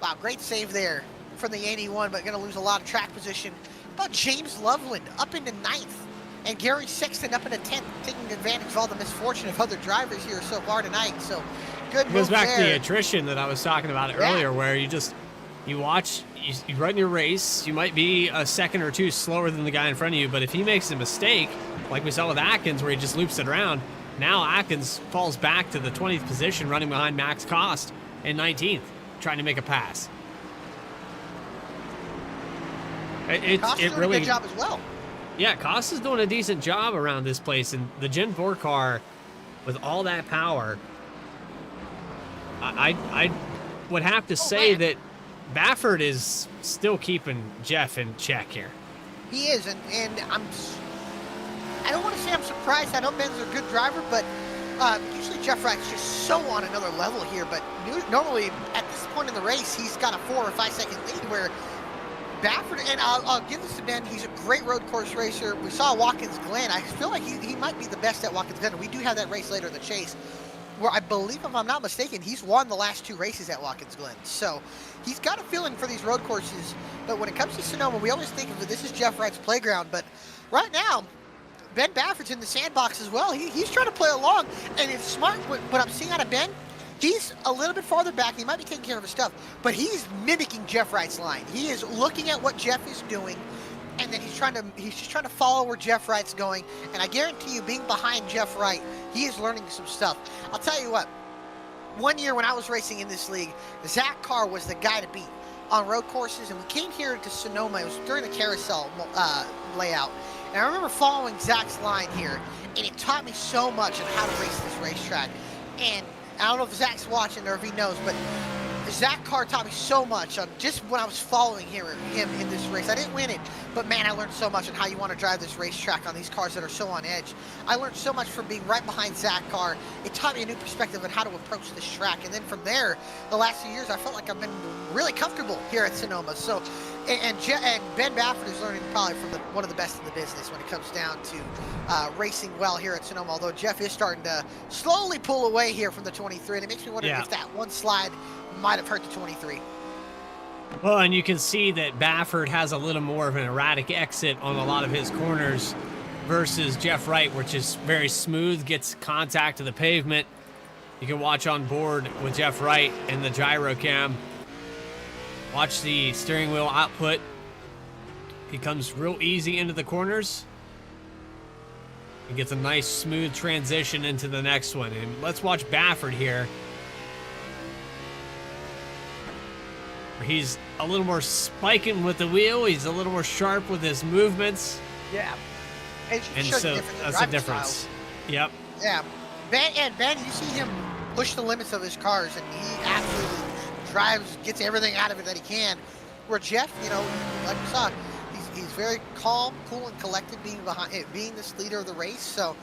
Wow, great save there from the 81, but gonna lose a lot of track position. How about James Loveland up into 9th? And Gary Sexton up in a 10th, taking advantage of all the misfortune of other drivers here so far tonight. So good move. It goes back there to the attrition that I was talking about earlier, where you watch, you run your race, you might be a second or two slower than the guy in front of you, but if he makes a mistake, like we saw with Atkins where he just loops it around, now Atkins falls back to the 20th position running behind Max Cost in 19th, trying to make a pass. Cost it doing really a good job as well. Yeah, Cost is doing a decent job around this place, and the Gen 4 car, with all that power, I would have to say that Baffert is still keeping Jeff in check here. He is, and I don't want to say I'm surprised. I know Ben's a good driver, but usually Jeff Wright's just so on another level here. But normally at this point in the race, he's got a 4 or 5 second lead, where Baffert, and I'll give this to Ben, he's a great road course racer. We saw Watkins Glen. I feel like he might be the best at Watkins Glen. We do have that race later in the chase, where I believe, if I'm not mistaken, he's won the last 2 races at Watkins Glen. So he's got a feeling for these road courses. But when it comes to Sonoma, we always think of it, this is Jeff Wright's playground. But right now, Ben Baffert's in the sandbox as well. He's trying to play along, and it's smart. What I'm seeing out of Ben, he's a little bit farther back. He might be taking care of his stuff, but he's mimicking Jeff Wright's line. He is looking at what Jeff is doing, and then he's just trying to follow where Jeff Wright's going. And I guarantee you, being behind Jeff Wright, he is learning some stuff. I'll tell you what, one year when I was racing in this league, Zach Carr was the guy to beat on road courses, and we came here to Sonoma. It was during the carousel layout, and I remember following Zach's line here, and it taught me so much on how to race this racetrack. And I don't know if Zach's watching or if he knows, but Zach Carr taught me so much on just when I was following him in this race. I didn't win it, but man, I learned so much on how you want to drive this racetrack on these cars that are so on edge. I learned so much from being right behind Zach Carr. It taught me a new perspective on how to approach this track. And then from there, the last few years, I felt like I've been really comfortable here at Sonoma. So, and Ben Baffert is learning probably from one of the best in the business when it comes down to racing well here at Sonoma. Although Jeff is starting to slowly pull away here from the 23, and it makes me wonder if that one slide might have hurt the 23. Well, and you can see that Baffert has a little more of an erratic exit on a lot of his corners versus Jeff Wright, which is very smooth, gets contact to the pavement. You can watch on board with Jeff Wright and the gyro cam. Watch the steering wheel output. He comes real easy into the corners. He gets a nice smooth transition into the next one. And let's watch Baffert here. He's a little more spiking with the wheel. He's a little more sharp with his movements. Yeah. And so that's a difference. Styles. Yep. Yeah. Ben, you see him push the limits of his cars, and he absolutely drives, gets everything out of it that he can. Where Jeff, you know, like we saw, he's very calm, cool, and collected, being this leader of the race. So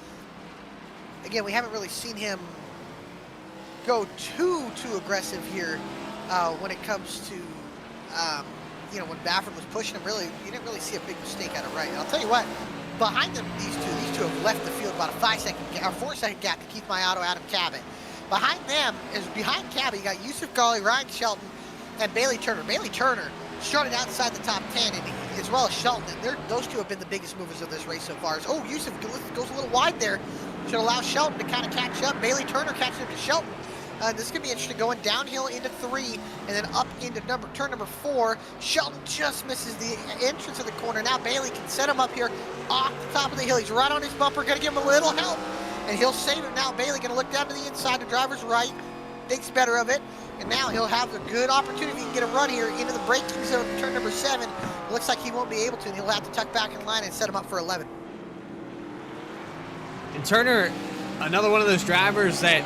again, we haven't really seen him go too aggressive here when it comes to you know, when Baffert was pushing him. Really, you didn't really see a big mistake out of Wright. And I'll tell you what, behind them, these two have left the field about a 4-second gap to keep my auto Adam Cabot. Behind them is behind Cabot. You got Yusuf Ghali, Ryan Shelton, and Bailey Turner. Bailey Turner started outside the top 10, and as well as Shelton. And those two have been the biggest movers of this race so far. Yusuf goes a little wide there. Should allow Shelton to kind of catch up. Bailey Turner catches up to Shelton. This is going to be interesting, going downhill into 3 and then up into turn number 4. Shelton just misses the entrance of the corner. Now Bailey can set him up here off the top of the hill. He's right on his bumper, going to give him a little help, and he'll save him. Now Bailey going to look down to the inside, the driver's right, thinks better of it, and now he'll have a good opportunity to get a run here into the braking zone, turn number 7. Looks like he won't be able to, and he'll have to tuck back in line and set him up for 11. And Turner, another one of those drivers that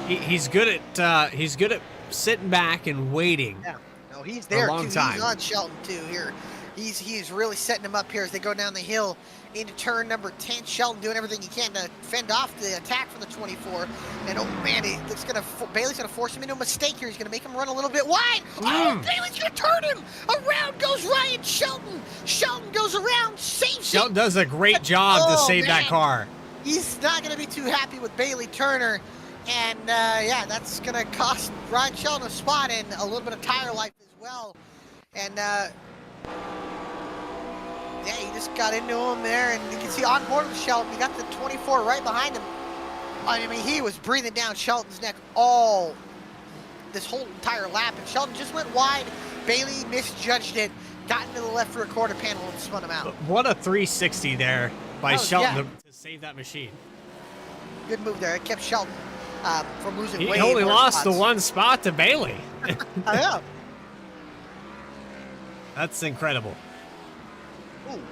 he's good at sitting back and waiting. Yeah, no, he's there a long too. time. He's on Shelton too here. He's really setting him up here as they go down the hill into turn number 10. Shelton doing everything he can to fend off the attack from the 24. And oh man, Bailey's gonna force him into a mistake here. He's gonna make him run a little bit wide. Oh, Bailey's gonna turn him. Around goes Ryan Shelton. Shelton goes around, saves Shelton it. does a great job to save that car. He's not gonna be too happy with Bailey Turner. And yeah, that's gonna cost Ryan Shelton a spot and a little bit of tire life as well. And yeah, he just got into him there, and you can see on board with Shelton, you got the 24 right behind him. I mean, he was breathing down Shelton's neck this whole entire lap, and Shelton just went wide. Bailey misjudged it, got into the left rear quarter panel and spun him out. What a 360 there by Shelton to save that machine. Good move there. It kept Shelton from losing weight. He only lost the one spot to Bailey. I know. That's incredible. Ooh.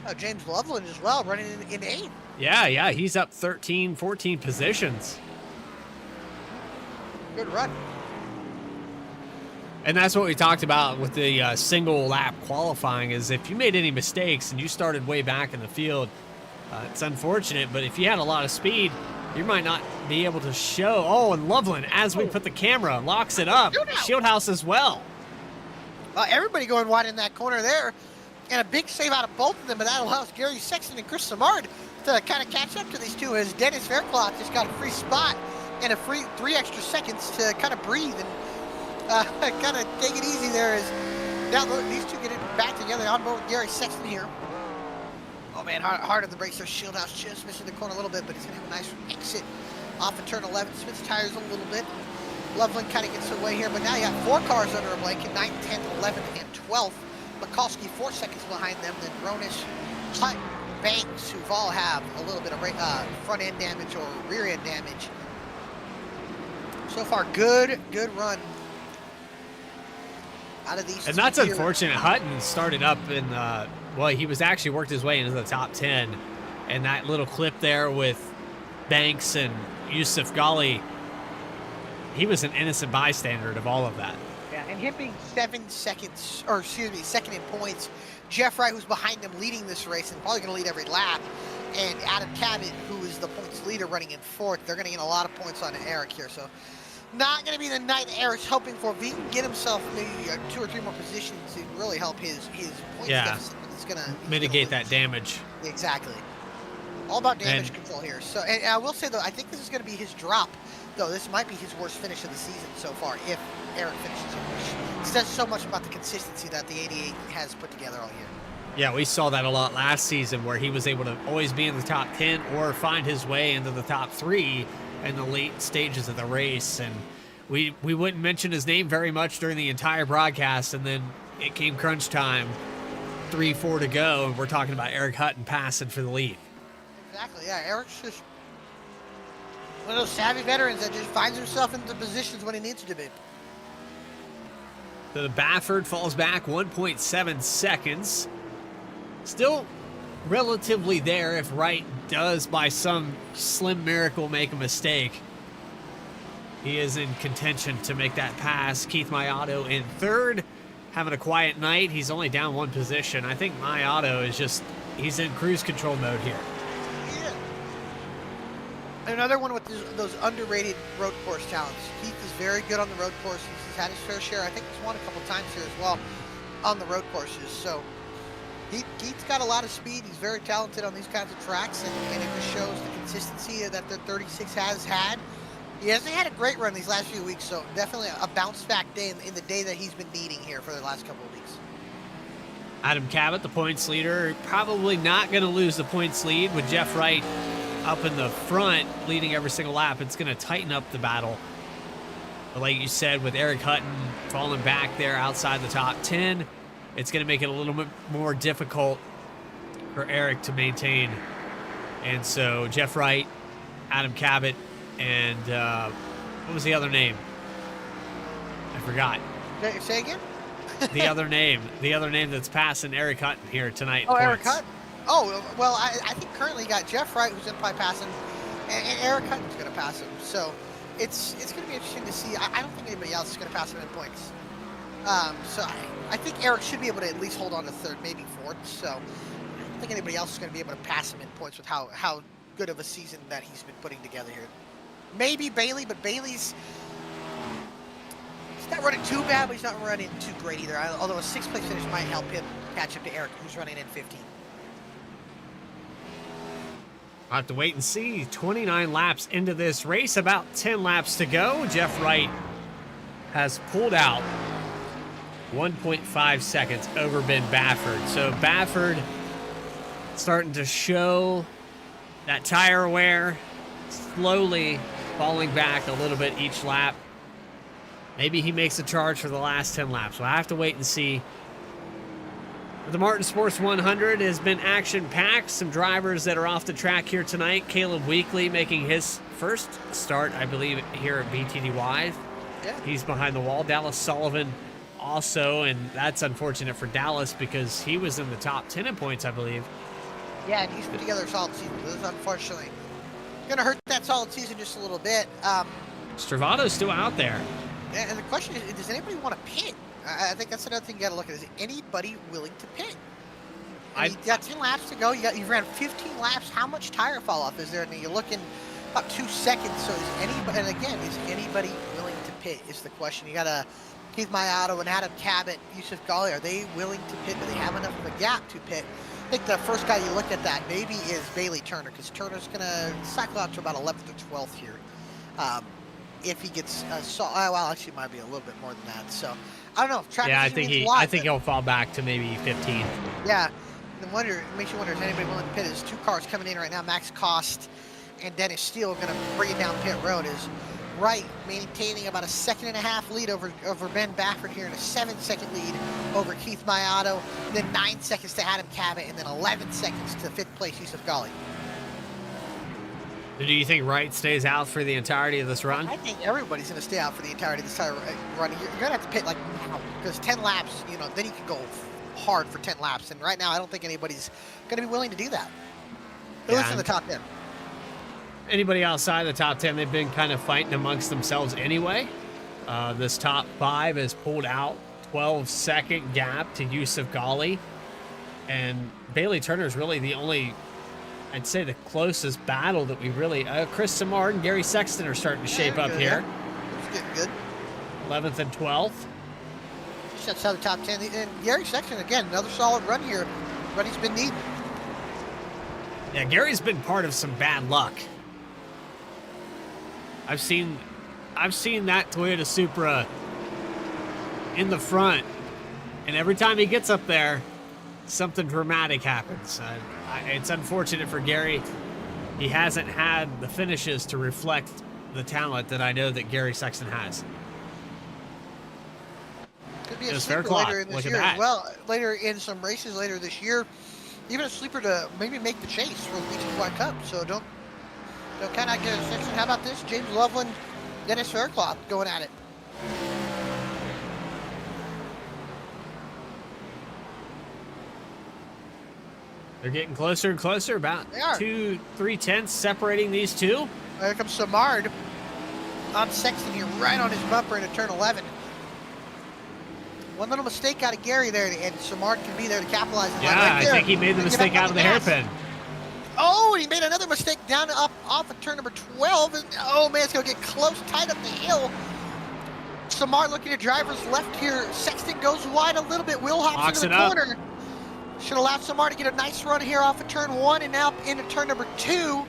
Oh, James Loveland as well, running in 8th. Yeah, he's up 13, 14 positions. Good run. And that's what we talked about with the single lap qualifying, is if you made any mistakes and you started way back in the field, it's unfortunate, but if you had a lot of speed, you might not be able to show. Oh, and Loveland, as we put the camera, locks it up. Shieldhouse as well. Everybody going wide in that corner there, and a big save out of both of them, but that allows Gary Sexton and Chris Samard to kind of catch up to these two, as Dennis Faircloth just got a free spot and a free 3 extra seconds to kind of breathe and kind of take it easy there. As now these two get it back together on board with Gary Sexton here. Oh man, hard on the brakes there. Shieldhouse just missing the corner a little bit, but he's gonna have a nice exit off of turn 11. Spins tires a little bit. Loveland kind of gets away here, but now you got 4 cars under a blanket, 9th, 10th, 11th, and 12th. Mikulski 4 seconds behind them, then Bronish, Hutt, Banks, who all have a little bit of front end damage or rear end damage. So far, good run out of these. And that's unfortunate. Hutton started up in, well, he was actually worked his way into the top 10. And that little clip there with Banks and Yusuf Ghali, he was an innocent bystander of all of that. Yeah, and him being 7 seconds, or excuse me, second in points. Jeff Wright, who's behind him leading this race and probably going to lead every lap. And Adam Cabot, who is the points leader, running in 4th. They're going to get a lot of points on Eric here. So not going to be the night Eric's hoping for. If he can get himself maybe 2 or 3 more positions to really help his points deficit, it's going to mitigate that damage. Exactly. All about damage control here. So, and I will say, though, I think this is going to be his drop. Though this might be his worst finish of the season so far, if Eric finishes it. It says so much about the consistency that the 88 has put together all year. Yeah, we saw that a lot last season, where he was able to always be in the top 10 or find his way into the top 3 in the late stages of the race. And we wouldn't mention his name very much during the entire broadcast, and then it came crunch time, 3-4 to go, and we're talking about Eric Hutton passing for the lead. Exactly, yeah. Eric's just one of those savvy veterans that just finds himself into positions when he needs to be. So the Baffert falls back 1.7 seconds. Still relatively there if Wright does, by some slim miracle, make a mistake. He is in contention to make that pass. Keith Mayato in third, having a quiet night. He's only down one position. I think Mayato is just, he's in cruise control mode here. Yeah. Another one with those underrated road course talents. Keith is very good on the road courses. He's had his fair share. I think he's won a couple times here as well on the road courses. So Keith's got a lot of speed. He's very talented on these kinds of tracks, and it just shows the consistency that the 36 has had. He hasn't had a great run these last few weeks, so definitely a bounce back day in the day that he's been needing here for the last couple of weeks. Adam Cabot, the points leader, probably not going to lose the points lead with Jeff Wright up in the front, leading every single lap. It's going to tighten up the battle. But like you said, with Eric Hutton falling back there outside the top 10, it's going to make it a little bit more difficult for Eric to maintain. And so Jeff Wright, Adam Cabot, and what was the other name? I forgot. Say again? the other name that's passing Eric Hutton here tonight. Oh, Eric Hutton. Oh, well, I think currently you got Jeff Wright, who's going to probably pass him, and Eric Hutton's going to pass him. So it's going to be interesting to see. I don't think anybody else is going to pass him in points. So I think Eric should be able to at least hold on to third, maybe fourth. So I don't think anybody else is going to be able to pass him in points with how good of a season that he's been putting together here. Maybe Bailey, but Bailey's not running too bad, but he's not running too great either. Although a sixth place finish might help him catch up to Eric, who's running in 15. I'll have to wait and see. 29 laps into this race, about 10 laps to go. Jeff Wright has pulled out 1.5 seconds over Ben Baffert. So Baffert starting to show that tire wear, slowly falling back a little bit each lap. Maybe he makes a charge for the last 10 laps. We'll have to wait and see. The Martin Sports 100 has been action-packed. Some drivers that are off the track here tonight. Caleb Weekly making his first start, I believe, here at BTDY. Yeah. He's behind the wall. Dallas Sullivan also, and that's unfortunate for Dallas because he was in the top 10 in points, I believe. Yeah, and he's put together a solid season. This is unfortunately going to hurt that solid season just a little bit. Stravato's still out there. And the question is, does anybody want to pit? I think that's another thing you got to look at. Is anybody willing to pit? You got 10 laps to go. You ran 15 laps. How much tire fall off is there? And you're looking about 2 seconds. So is anybody? And again, is anybody willing to pit? Is the question. You got Keith Mayato and Adam Cabot, Yusuf Ghali. Are they willing to pit? Do they have enough of a gap to pit? I think the first guy you look at that maybe is Bailey Turner, because Turner's going to cycle out to about 11th or 12th here. If he gets well, actually, it might be a little bit more than that. So I don't know. Yeah, I think he'll fall back to maybe 15. Yeah, it makes you wonder, is anybody willing to pit? There's two cars coming in right now. Max Cost and Dennis Steele going to bring it down pit road. Is Wright maintaining about a 1.5 second lead over Ben Baffert here, and a 7-second lead over Keith Mayato. Then 9 seconds to Adam Cabot, and then 11 seconds to 5th place Yusuf Ghali. Do you think Wright stays out for the entirety of this run? I think everybody's going to stay out for the entirety of this tire run. You're going to have to pit like now, because 10 laps, then you can go hard for 10 laps. And right now, I don't think anybody's going to be willing to do that. At least in the top 10. Anybody outside the top 10, they've been kind of fighting amongst themselves anyway. This top 5 has pulled out 12-second gap to Yusuf Ghali. And Bailey Turner is really the only, I'd say, the closest battle that we really... Chris Samard and Gary Sexton are starting to shape up here. It's getting good. 11th and 12th. Just outside the top 10. And Gary Sexton, again, another solid run here. But he's been needed. Yeah, Gary's been part of some bad luck. I've seen that Toyota Supra in the front, and every time he gets up there, something dramatic happens. It's unfortunate for Gary. He hasn't had the finishes to reflect the talent that I know that Gary Sexton has. Could be a sleeper later in this year as well. Later in some races later this year, even a sleeper to maybe make the chase for the BTDY Cup. So don't kind of get a section. How about this? James Loveland, Dennis Faircloth going at it. They're getting closer and closer, about 2-3 tenths separating these two. There comes Samard. on Sexton here, right on his bumper into turn 11. One little mistake out of Gary there, and Samard can be there to capitalize on that. Yeah, Right I think he made the mistake out of the hairpin. Oh, and he made another mistake down up off of turn number 12. And, oh, man, it's going to get close, tight up the hill. Samar looking at driver's left here. Sexton goes wide a little bit. Will hops into the corner. Should allow Samar to get a nice run here off of turn 1 and now into turn number 2.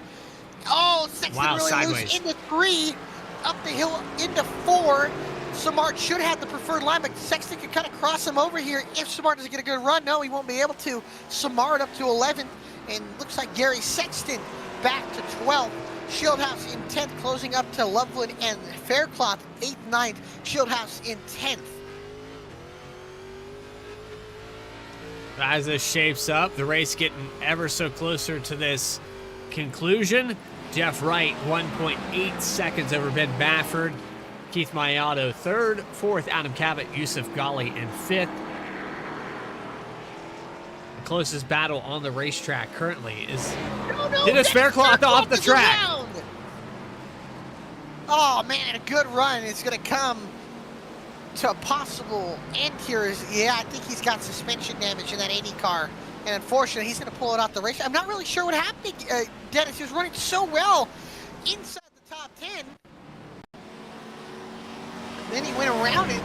Oh, Sexton really loose into 3. Up the hill into 4. Samart should have the preferred line, but Sexton can kind of cross him over here if Samart doesn't get a good run. No, he won't be able to. Samart up to 11, and looks like Gary Sexton back to 12th. Shieldhouse in 10th, closing up to Loveland and Faircloth 8th, 9th. Shieldhouse in 10th. As this shapes up, the race getting ever so closer to this conclusion. Jeff Wright, 1.8 seconds over Ben Bafford. Keith Mayato, 3rd. 4th, Adam Cabot, Yusuf Ghali in 5th. The closest battle on the racetrack currently is Dennis Faircloth off the track. Oh, man, a good run. It's going to come to a possible end here. Yeah, I think he's got suspension damage in that 80 car. And unfortunately, he's going to pull it off the race. I'm not really sure what happened. Dennis, he was running so well inside the top 10. Then he went around it.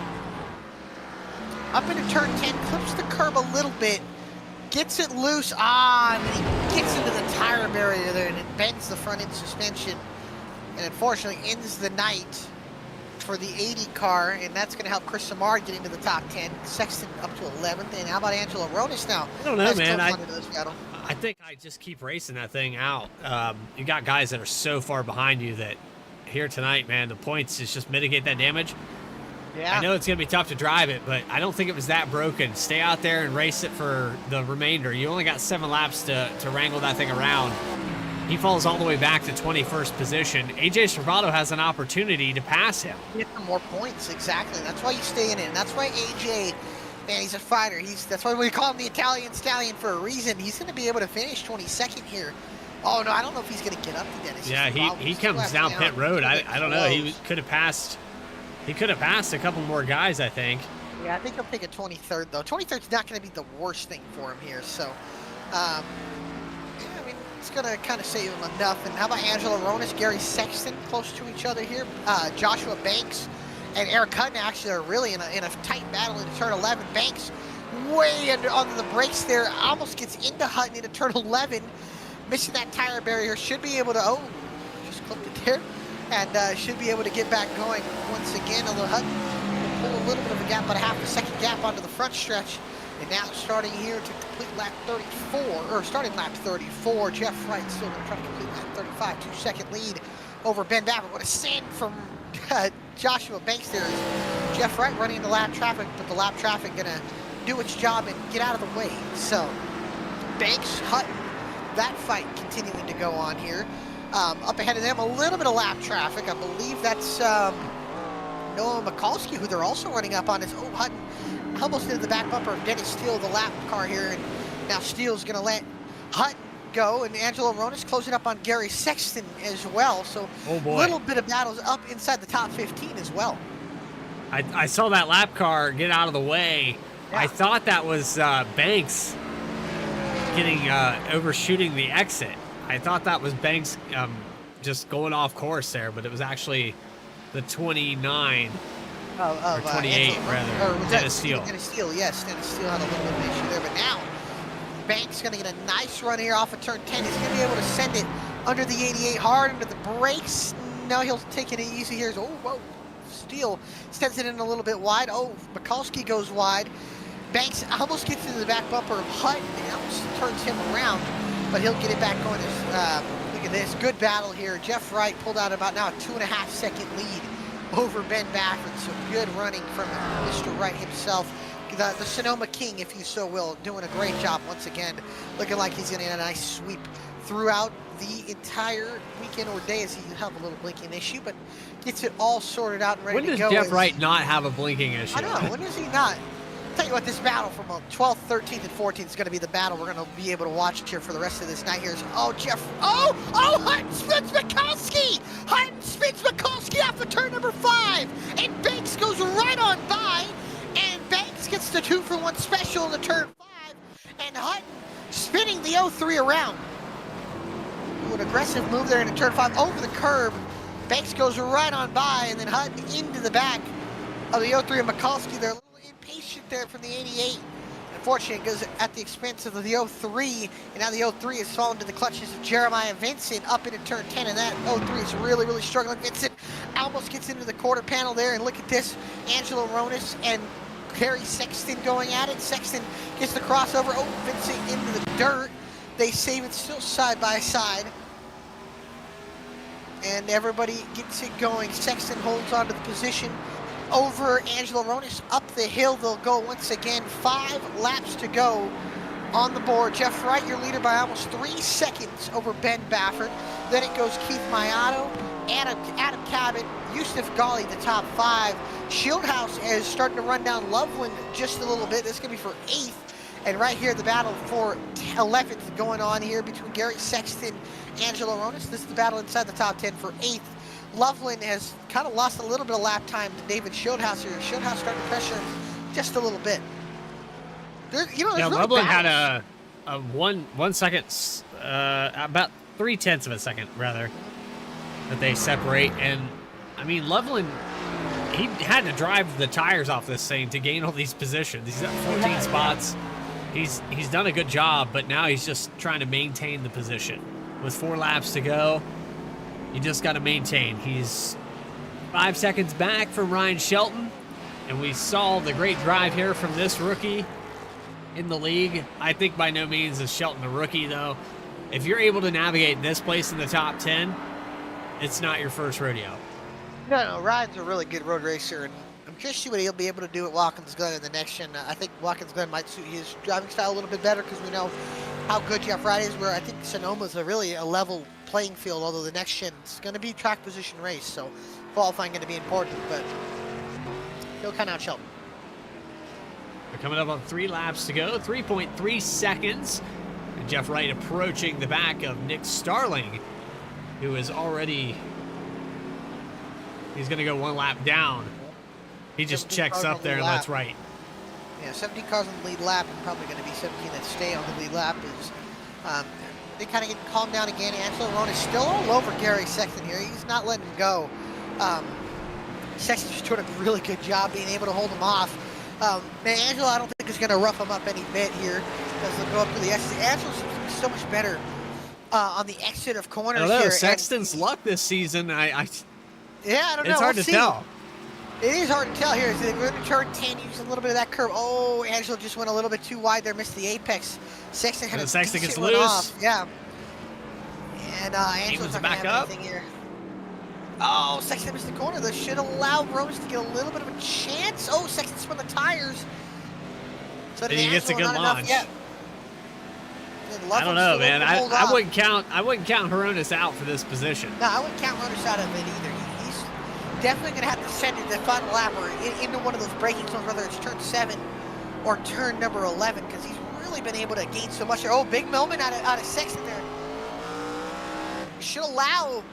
Up into turn 10, clips the curb a little bit. Gets it loose. And he gets into the tire barrier there, and it bends the front end suspension. And unfortunately, ends the night for the 80 car, and that's going to help Chris Samard get into the top 10. Sexton up to 11th, and how about Angelo Ronis now? I don't know, man. I think I just keep racing that thing out. You got guys that are so far behind you that here tonight, man, the points is just mitigate that damage. Yeah. I know it's going to be tough to drive it, but I don't think it was that broken. Stay out there and race it for the remainder. You only got 7 laps to wrangle that thing around. He falls all the way back to 21st position. AJ Servato has an opportunity to pass him. Get some more points, exactly. That's why you stay in it. And that's why AJ, man, he's a fighter. That's why we call him the Italian Stallion for a reason. He's going to be able to finish 22nd here. Oh, no, I don't know if he's going to get up to Dennis. Yeah, he comes down pit road. I don't know. He could have passed. He could have passed a couple more guys, I think. Yeah, I think he'll take a 23rd, though. 23rd's not going to be the worst thing for him here. So, yeah, I mean, it's going to kind of save him enough. And how about Angelo Ronis, Gary Sexton close to each other here? Joshua Banks and Eric Hutton actually are really in a tight battle into turn 11. Banks way under the brakes there. Almost gets into Hutton into turn 11. Missing that tire barrier. Should be able to, just clipped it there. And should be able to get back going once again. Although Hutton will pull a little bit of a gap, about a half a second gap onto the front stretch. And now starting here to complete lap 34, or starting lap 34, Jeff Wright still going to try to complete lap 35, 2-second lead over Ben Baffert. What a send from Joshua Banks there. Jeff Wright running into lap traffic, but the lap traffic going to do its job and get out of the way. So Banks, Hutton, that fight continuing to go on here. Up ahead of them, a little bit of lap traffic. I believe that's Noah Mikulski, who they're also running up on. Hutton almost into the back bumper of Dennis Steele, the lap car here. And now Steele's going to let Hutton go. And Angelo Ronis closing up on Gary Sexton as well. So a little bit of battles up inside the top 15 as well. I saw that lap car get out of the way. Yeah. I thought that was Banks getting overshooting the exit. I thought that was Banks just going off course there, but it was actually the 29 or 28 rather. Dennis Steele. Dennis Steele, yes. Dennis Steele had a little bit of an issue there, but now Banks going to get a nice run here off of turn 10. He's going to be able to send it under the 88 hard, under the brakes. Now he'll take it easy here. Whoa. Steele sends it in a little bit wide. Mikulski goes wide. Banks almost gets into the back bumper of Hutton and almost turns him around. But he'll get it back going. Look at this. Good battle here. Jeff Wright pulled out about now a 2.5-second lead over Ben Baffert. So good running from Mr. Wright himself. The Sonoma King, if you so will, doing a great job once again. Looking like he's going to get a nice sweep throughout the entire weekend or day, as he have a little blinking issue, but gets it all sorted out and ready to go. When does Jeff Wright not have a blinking issue? I know. When does he not? tell you what, this battle from 12th, 13th, and 14th is going to be the battle we're going to be able to watch here for the rest of this night. Here's, Hutton spins Mikulski! Hutton spins Mikulski off of turn number 5, and Banks goes right on by, and Banks gets the 2-for-1 special in the turn 5, and Hutton spinning the 03 around. Ooh, an aggressive move there into turn 5 over the curb. Banks goes right on by, and then Hutton into the back of the 03 of Mikulski. They're a little impatient there from the 88. Unfortunately, it goes at the expense of the 03, and now the 03 has fallen to the clutches of Jeremiah Vincent up into turn 10, and that 03 is really, really struggling. Vincent almost gets into the quarter panel there, and look at this, Angelo Ronis and Harry Sexton going at it. Sexton gets the crossover. Oh, Vincent into the dirt. They save it still side by side. And everybody gets it going. Sexton holds on to the position over Angelo Ronis. Up the hill they'll go once again. 5 laps to go on the board. Jeff Wright, your leader by almost 3 seconds over Ben Baffert. Then it goes Keith Mayato, Adam Cabot, Yusuf Ghali, the top 5. Shieldhouse is starting to run down Loveland just a little bit. This is going to be for 8th. And right here, the battle for 11th going on here between Gary Sexton, Angelo Ronis. This is the battle inside the top 10 for 8th. Loveland has kind of lost a little bit of lap time to David Shieldhouse here. Shieldhouse starting to pressure just a little bit. There's really Loveland battles. had a 1 second, about 0.3 of a second, rather, that they separate. And, I mean, Loveland, he had to drive the tires off this thing to gain all these positions. He's got 14 spots. He's done a good job, but now he's just trying to maintain the position. With 4 laps to go, you just got to maintain. He's 5 seconds back from Ryan Shelton, and we saw the great drive here from this rookie in the league. I think by no means is Shelton a rookie, though. If you're able to navigate this place in the top 10, it's not your first rodeo. No, Ryan's a really good road racer, and I'm curious to see what he'll be able to do at Watkins Glen in the next gen. I think Watkins Glen might suit his driving style a little bit better because we know how good Jeff Wright is, where I think Sonoma's really a level playing field, although the next gen is going to be track position race, so qualifying going to be important, but he'll count out Shelton. We're coming up on 3 laps to go, 3.3 seconds. And Jeff Wright approaching the back of Nick Starling, who is already, he's going to go 1 lap down. He just checks up there and lets right. Yeah, 17 cars on the lead lap, and probably going to be 17 that stay on the lead lap. Is they kind of get calmed down again. Angelo Ronis still all over Gary Sexton here. He's not letting him go. Sexton's just doing a really good job being able to hold him off. Man, Angelo, I don't think is going to rough him up any bit here because they'll go up to the exit. Angelo seems to be so much better on the exit of corners I don't know, here. Sexton's luck this season, yeah, I don't know. it's hard We'll to see. tell. It is hard to tell here. As they're going to turn 10, use a little bit of that curve. Oh, Angelo just went a little bit too wide there, missed the apex. Sexton had a Sexton decent gets one loose. off. Yeah. And Angelo's not going to have anything here. Oh, Sexton missed the corner. This should allow Rose to get a little bit of a chance. Oh, Sexton spun the tires. So And he gets a good launch. I don't know, man. I wouldn't count Hronis out for this position. No, I wouldn't count Rose out of it either. He's definitely going to have to send it the final lap or into one of those braking zones, whether it's turn 7 or turn number 11, because he's really been able to gain so much there. Oh, big moment out of Sexton there. Should allow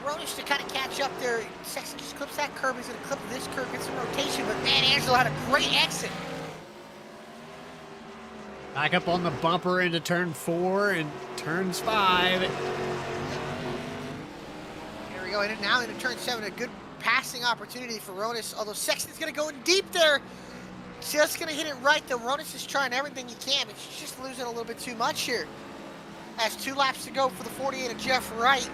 Ronish to kind of catch up there. Sexton just clips that curve. He's going to clip this curve, get some rotation, but man, Angelo had a great exit. Back up on the bumper into turn 4 and turns 5. Here we go, and now into turn 7, a good passing opportunity for Ronis, although Sexton's going to go in deep there. Just going to hit it right, though. Ronis is trying everything he can, but he's just losing a little bit too much here. Has 2 laps to go for the 48 of Jeff Wright.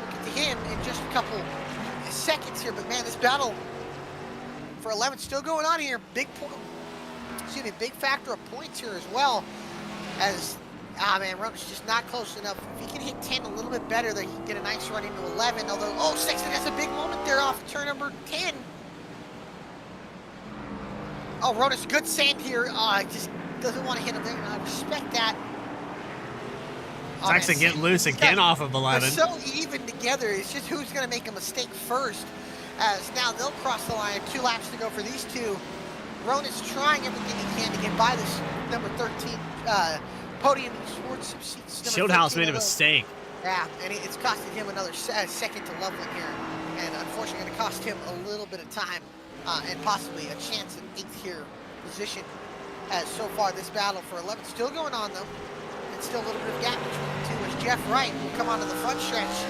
We'll get to him in just a couple seconds here, but man, this battle for 11 still going on here. Big factor of points here as well. As man, Ronis just not close enough. If he can hit 10 a little bit better, then he can get a nice run into 11. Although, oh, Sexton has a big moment there off turn number 10. Oh, Ronis, good sand here. Just doesn't want to hit him there. I respect that. Sexton getting loose again off of 11. They're so even together. It's just who's going to make a mistake first. As now they'll cross the line. 2 laps to go for these two. Ronus trying everything he can to get by this number 13 podium towards some seats. Shieldhouse made a mistake. Yeah, and it's costing him another second to Loveland here, and unfortunately going to cost him a little bit of time and possibly a chance at 8th here position. As so far this battle for 11 still going on though, and still a little bit of gap between the two as Jeff Wright will come onto the front stretch,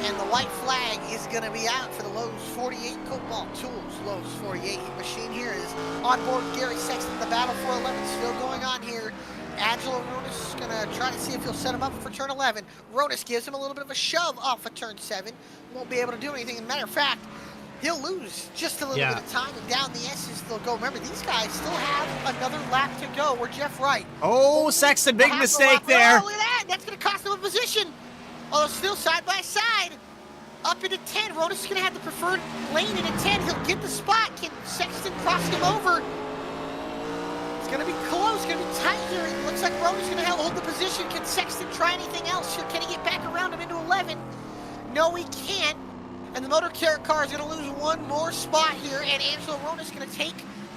and the white flag is going to be out for the Lowe's 48 Cobalt Tools. Lowe's 48 machine here is on board Gary Sexton. The battle for 11 still going on here. Angelo Ronus is going to try to see if he'll set him up for turn 11. Ronus gives him a little bit of a shove off of turn 7. Won't be able to do anything. As a matter of fact, he'll lose just a little bit of time, and down the S's they'll go. Remember, these guys still have another lap to go. Where Jeff Wright. Oh, Sexton, big mistake there. Oh, look at that. That's going to cost him a position. Although still side by side. Up into 10. Ronus is going to have the preferred lane into 10. He'll get the spot. Can Sexton cross him over? It's going to be close. It's going to be tight here. It looks like Ronus is going to hold the position. Can Sexton try anything else here? Can he get back around him into 11? No, he can't. And the motor carrot car is going to lose one more spot here, and Angelo Ronus is going to take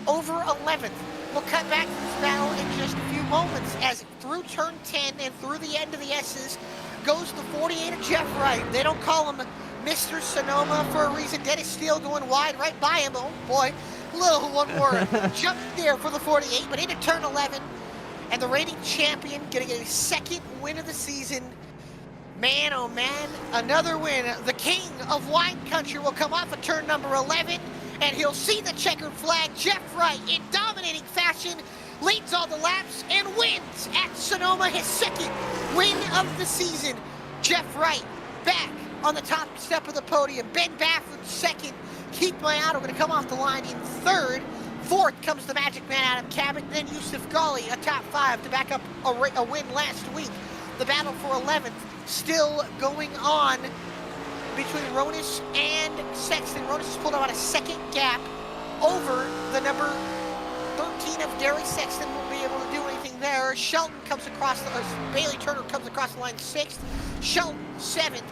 over 11th. We'll cut back to this battle in just a few moments as through turn 10 and through the end of the S's goes the 48 of Jeff Wright. They don't call him Mr. Sonoma for a reason. Dennis Steele going wide right by him. Oh boy, little one more jump there for the 48, but into turn 11, and the reigning champion getting a second win of the season. Man, oh man, another win. The king of wine country will come off of turn number 11, and he'll see the checkered flag. Jeff Wright, in dominating fashion, leads all the laps and wins at Sonoma, his second win of the season. Jeff Wright back on the top step of the podium. Ben Baffert second. Keith Mayato going to come off the line in third. Fourth comes the Magic Man Adam Cabot. Then Yusuf Ghali, a top 5 to back up a win last week. The battle for 11th still going on between Ronus and Sexton. Ronus has pulled about a second gap over the number 13 of Gary Sexton. Won't be able to do anything there. Shelton comes across Bailey Turner comes across the line 6th. Shelton 7th.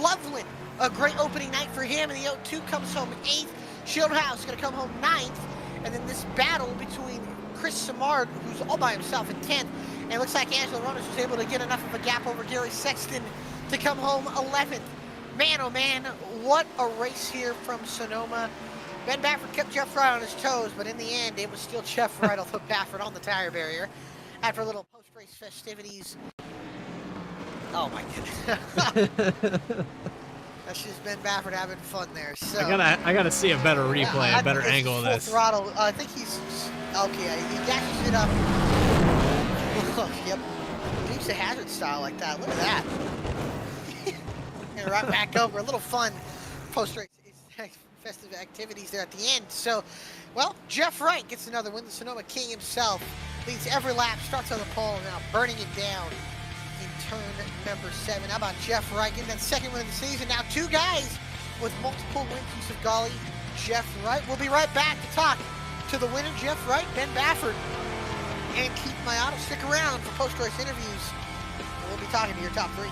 Loveland, a great opening night for him, and the O2 comes home 8th. Shieldhouse going to come home 9th. And then this battle between Chris Samard, who's all by himself in 10th, and it looks like Angelo Ronus was able to get enough of a gap over Gary Sexton to come home 11th. Man, oh man, what a race here from Sonoma. Ben Baffert kept Jeff Wright on his toes, but in the end, it was still Jeff Wright, although Baffert on the tire barrier. After a little post-race festivities. Oh my goodness. That's just Ben Baffert having fun there. So I gotta see a better replay, a better angle of this. Throttle. I think he's okay. He dashes it up. Yep. Dukes of Hazzard style like that. Look at that. And right back over. A little fun post-race festive activities there at the end. So, well, Jeff Wright gets another win. The Sonoma King himself leads every lap. Starts on the pole now, burning it down in turn number 7. How about Jeff Wright getting that second win of the season? Now 2 guys with multiple wins. Yusuf Ghali, Jeff Wright. We'll be right back to talk to the winner, Jeff Wright, Ben Baffert, and Keith Mayato. Stick around for post-race interviews. We'll be talking to your top 3.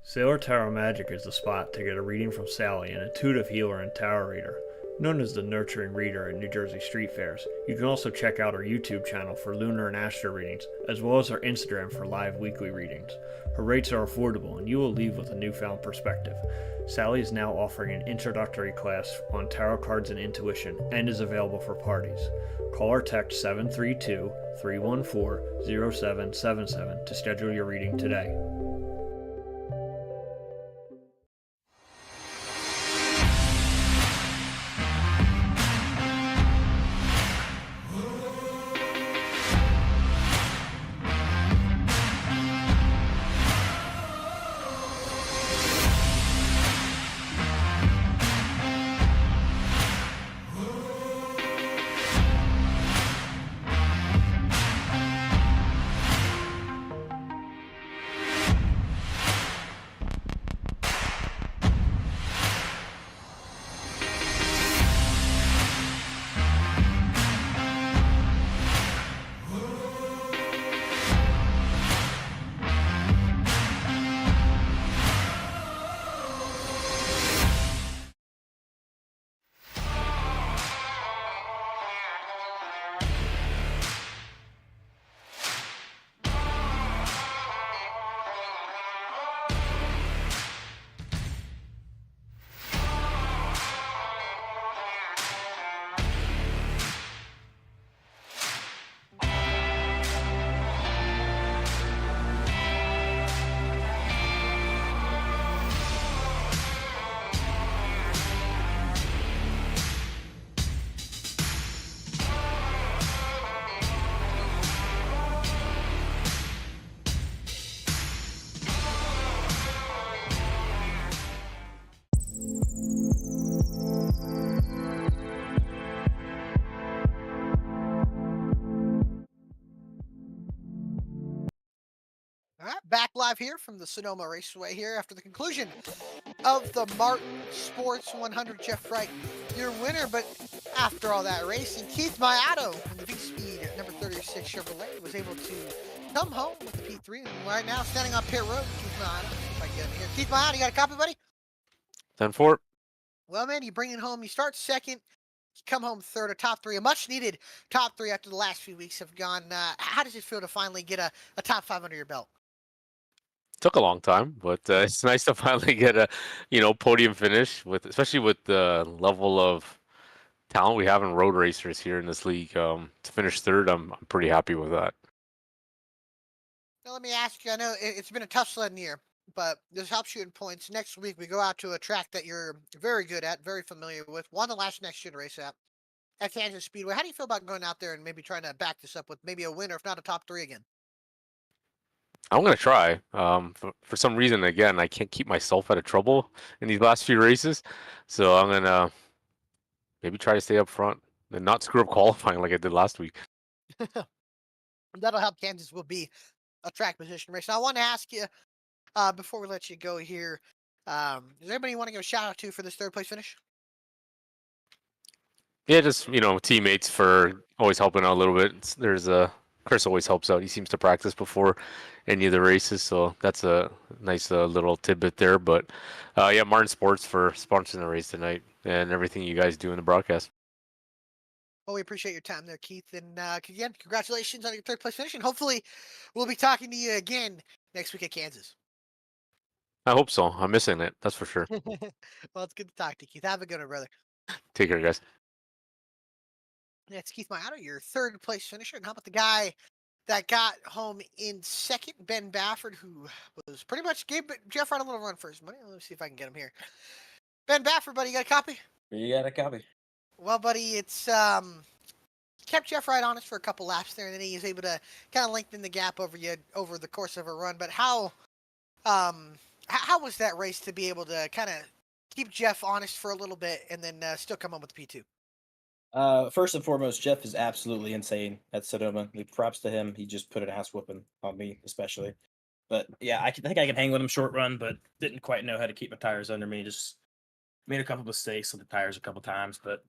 Sailor Tarot Magic is the spot to get a reading from Sally, an intuitive healer and tarot reader, known as the Nurturing Reader at New Jersey Street Fairs. You can also check out our YouTube channel for lunar and astro readings, as well as our Instagram for live weekly readings. Her rates are affordable, and you will leave with a newfound perspective. Sally is now offering an introductory class on tarot cards and intuition, and is available for parties. Call or text 732-314-0777 to schedule your reading today. back live here from the Sonoma Raceway here after the conclusion of the Martin Sports 100. Jeff Wright, your winner. But after all that racing, Keith Mayato in the VSPEED number 36 Chevrolet was able to come home with the P3. And right now, standing on pit road, Keith Mayato. If I can get him here. Keith Mayato, you got a copy, buddy? 10-4. Well, man, you bring it home. You start second. You come home third, a top three, a much-needed top three after the last few weeks have gone. How does it feel to finally get a top 5 under your belt? Took a long time, but it's nice to finally get a, podium finish especially with the level of talent we have in road racers here in this league. To finish third, I'm pretty happy with that. Now, let me ask you. I know it's been a tough sledding year, but this helps you in points. Next week we go out to a track that you're very good at, very familiar with. Won the last next year to race at Kansas Speedway. How do you feel about going out there and maybe trying to back this up with maybe a winner, if not a top 3 again? I'm gonna try. For some reason, again, I can't keep myself out of trouble in these last few races, so I'm gonna maybe try to stay up front and not screw up qualifying like I did last week. That'll help. Kansas will be a track position race. Now, I want to ask you before we let you go here. Is there anybody you want to give a shout out to for this third place finish? Yeah, just teammates for always helping out a little bit. There's Chris always helps out. He seems to practice before any of the races, so that's a nice little tidbit there. But yeah, Martin Sports for sponsoring the race tonight and everything you guys do in the broadcast. Well, we appreciate your time there, Keith. And again, congratulations on your third place finish. And hopefully we'll be talking to you again next week at Kansas. I hope so. I'm missing it. That's for sure. Well, it's good to talk to you, Keith. Have a good one, brother. Take care, guys. Yeah, it's Keith Mayato, your third place finisher. And how about the guy that got home in second, Ben Bafford, who was pretty much gave Jeff Wright a little run for his money. Let me see if I can get him here. Ben Bafford, buddy, you got a copy? You got a copy. Well, buddy, it's kept Jeff Wright honest for a couple laps there, and then he was able to kind of lengthen the gap over the course of a run. But how was that race to be able to kind of keep Jeff honest for a little bit and then still come home with the P2? First and foremost, Jeff is absolutely insane at Sonoma. Props to him. He just put an ass whooping on me, especially. But yeah, I think I can hang with him short run, but didn't quite know how to keep my tires under me. Just made a couple mistakes on the tires a couple times, but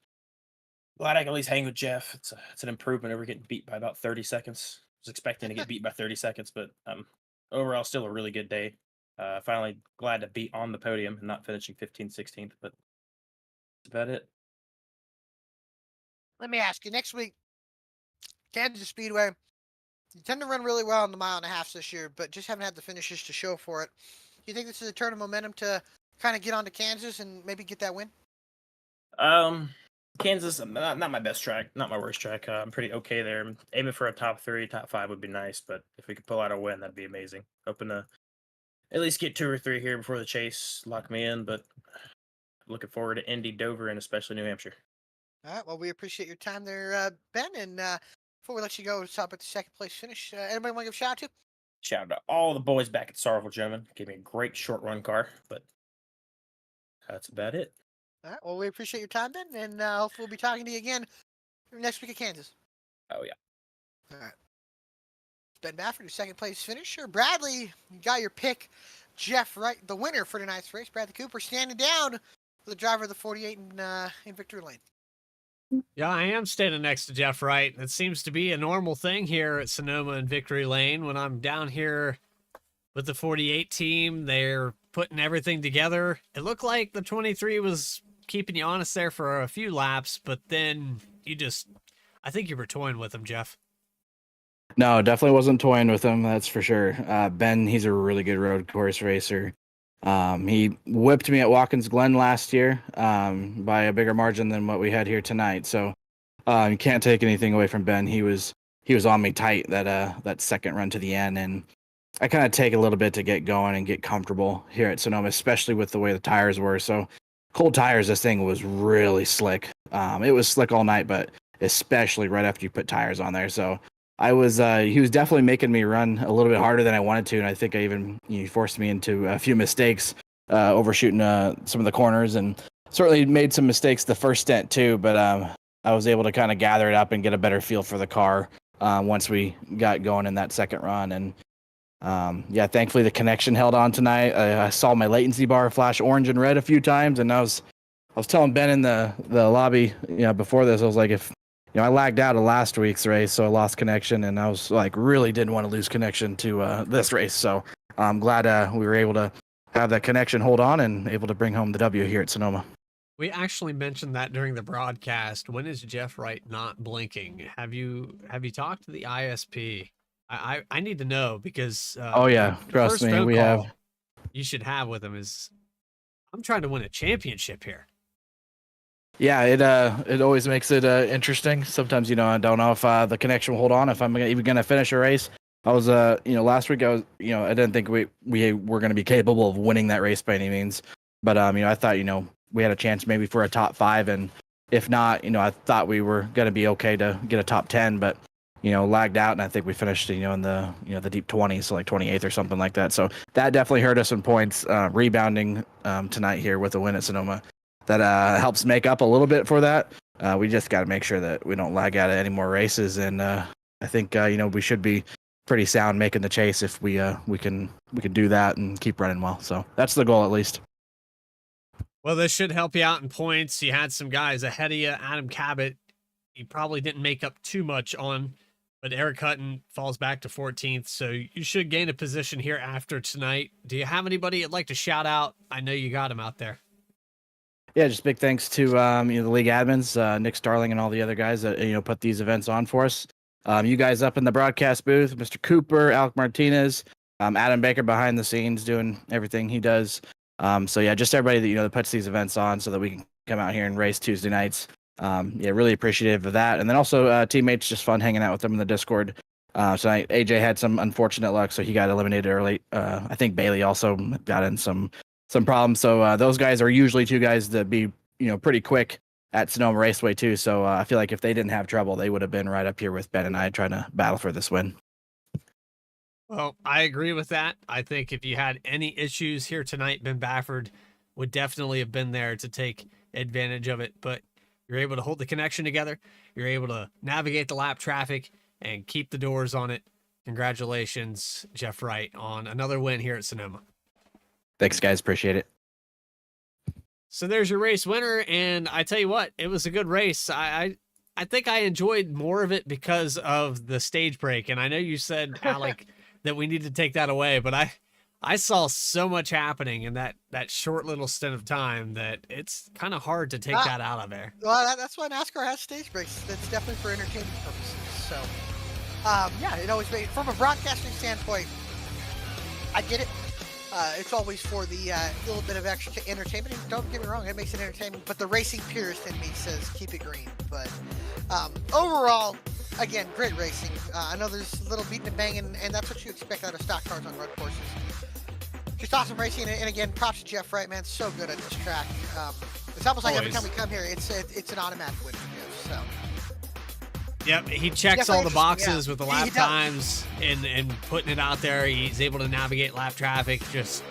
glad I can at least hang with Jeff. It's an improvement over getting beat by about 30 seconds. I was expecting to get beat by 30 seconds, but overall still a really good day. Finally glad to be on the podium and not finishing 15th, 16th, but that's about it. Let me ask you, next week, Kansas Speedway, you tend to run really well in the 1.5 miles this year, but just haven't had the finishes to show for it. Do you think this is a turn of momentum to kind of get onto Kansas and maybe get that win? Kansas, not my best track, not my worst track. I'm pretty okay there. I'm aiming for a top 3, top 5 would be nice, but if we could pull out a win, that'd be amazing. Hoping to at least get 2 or 3 here before the chase, lock me in, but looking forward to Indy, Dover, and especially New Hampshire. All right, well, we appreciate your time there, Ben, and before we let you go, stop at the second place finish. Anybody want to give a shout out to? Shout out to all the boys back at Sorrowful, gentlemen. Gave me a great short run car, but that's about it. All right, well, we appreciate your time, Ben, and hopefully we'll be talking to you again next week at Kansas. Oh, yeah. All right. Ben Bafford, your second place finisher. Bradley, you got your pick. Jeff Wright, the winner for tonight's race. Bradley Cooper standing down for the driver of the 48 in victory lane. Yeah, I am standing next to Jeff Wright. It seems to be a normal thing here at Sonoma and Victory Lane. When I'm down here with the 48 team, they're putting everything together. It looked like the 23 was keeping you honest there for a few laps, but then I think you were toying with him, Jeff. No, definitely wasn't toying with him, that's for sure. Ben, he's a really good road course racer. He whipped me at Watkins Glen last year by a bigger margin than what we had here tonight. So you can't take anything away from Ben. He was on me tight that second run to the end, and I kind of take a little bit to get going and get comfortable here at Sonoma, especially with the way the tires were. So cold tires, this thing was really slick. It was slick all night, but especially right after you put tires on there. So he was definitely making me run a little bit harder than I wanted to, and I think he forced me into a few mistakes, overshooting some of the corners, and certainly made some mistakes the first stint too. But I was able to kind of gather it up and get a better feel for the car once we got going in that second run. And Yeah, thankfully the connection held on tonight. I saw my latency bar flash orange and red a few times, and I was telling Ben in the lobby, before this, I was like, if I lagged out of last week's race, so I lost connection, and I was like, really didn't want to lose connection to this race. So I'm glad we were able to have that connection hold on and able to bring home the W here at Sonoma. We actually mentioned that during the broadcast. When is Jeff Wright not blinking? Have you talked to the ISP? I need to know because oh yeah, trust me, we have. You should have with him is I'm trying to win a championship here. Yeah, it always makes it interesting. Sometimes I don't know if the connection will hold on, if I'm even gonna finish a race. I was last week I was I didn't think we were gonna be capable of winning that race by any means, but I thought we had a chance maybe for a top 5, and if not, I thought we were gonna be okay to get a top 10, but lagged out, and I think we finished in the the deep 20s, so like 28th or something like that. So that definitely hurt us in points. Rebounding tonight here with a win at Sonoma, that helps make up a little bit for that. We just got to make sure that we don't lag out of any more races, and I think we should be pretty sound making the chase if we can do that and keep running well. So that's the goal, at least. Well, this should help you out in points. You had some guys ahead of you. Adam Cabot, he probably didn't make up too much on, but Eric Hutton falls back to 14th. So you should gain a position here after tonight. Do you have anybody you'd like to shout out? I know you got him out there. Yeah, just big thanks to the league admins, Nick Starling and all the other guys that put these events on for us. You guys up in the broadcast booth, Mr. Cooper, Alec Martinez, Adam Baker behind the scenes doing everything he does. So yeah, just everybody that that puts these events on so that we can come out here and race Tuesday nights. Yeah, really appreciative of that. And then also teammates, just fun hanging out with them in the Discord. So AJ had some unfortunate luck, so he got eliminated early. I think Bailey also got in some problems. So those guys are usually two guys that be pretty quick at Sonoma Raceway too. So I feel like if they didn't have trouble, they would have been right up here with Ben and I trying to battle for this win. Well, I agree with that. I think if you had any issues here tonight, Ben Bafford would definitely have been there to take advantage of it. But you're able to hold the connection together. You're able to navigate the lap traffic and keep the doors on it. Congratulations, Jeff Wright, on another win here at Sonoma. Thanks, guys. Appreciate it. So there's your race winner, and I tell you what, it was a good race. I think I enjoyed more of it because of the stage break, and I know you said, Alec, that we need to take that away, but I saw so much happening in that short little stint of time that it's kind of hard to take that out of there. Well, that's why NASCAR has stage breaks. That's definitely for entertainment purposes. So, yeah, it always made, from a broadcasting standpoint, I get it. It's always for the little bit of extra entertainment. And don't get me wrong, it makes it entertaining. But the racing purist in me says keep it green. But overall, again, great racing. I know there's a little beating and banging, and that's what you expect out of stock cars on road courses. Just awesome racing, and again, props to Jeff Wright, man. So good at this track. It's almost like every time we come here, it's an automatic win for Jeff. So. Yep, he checks all the boxes with the lap times and putting it out there. He's able to navigate lap traffic, just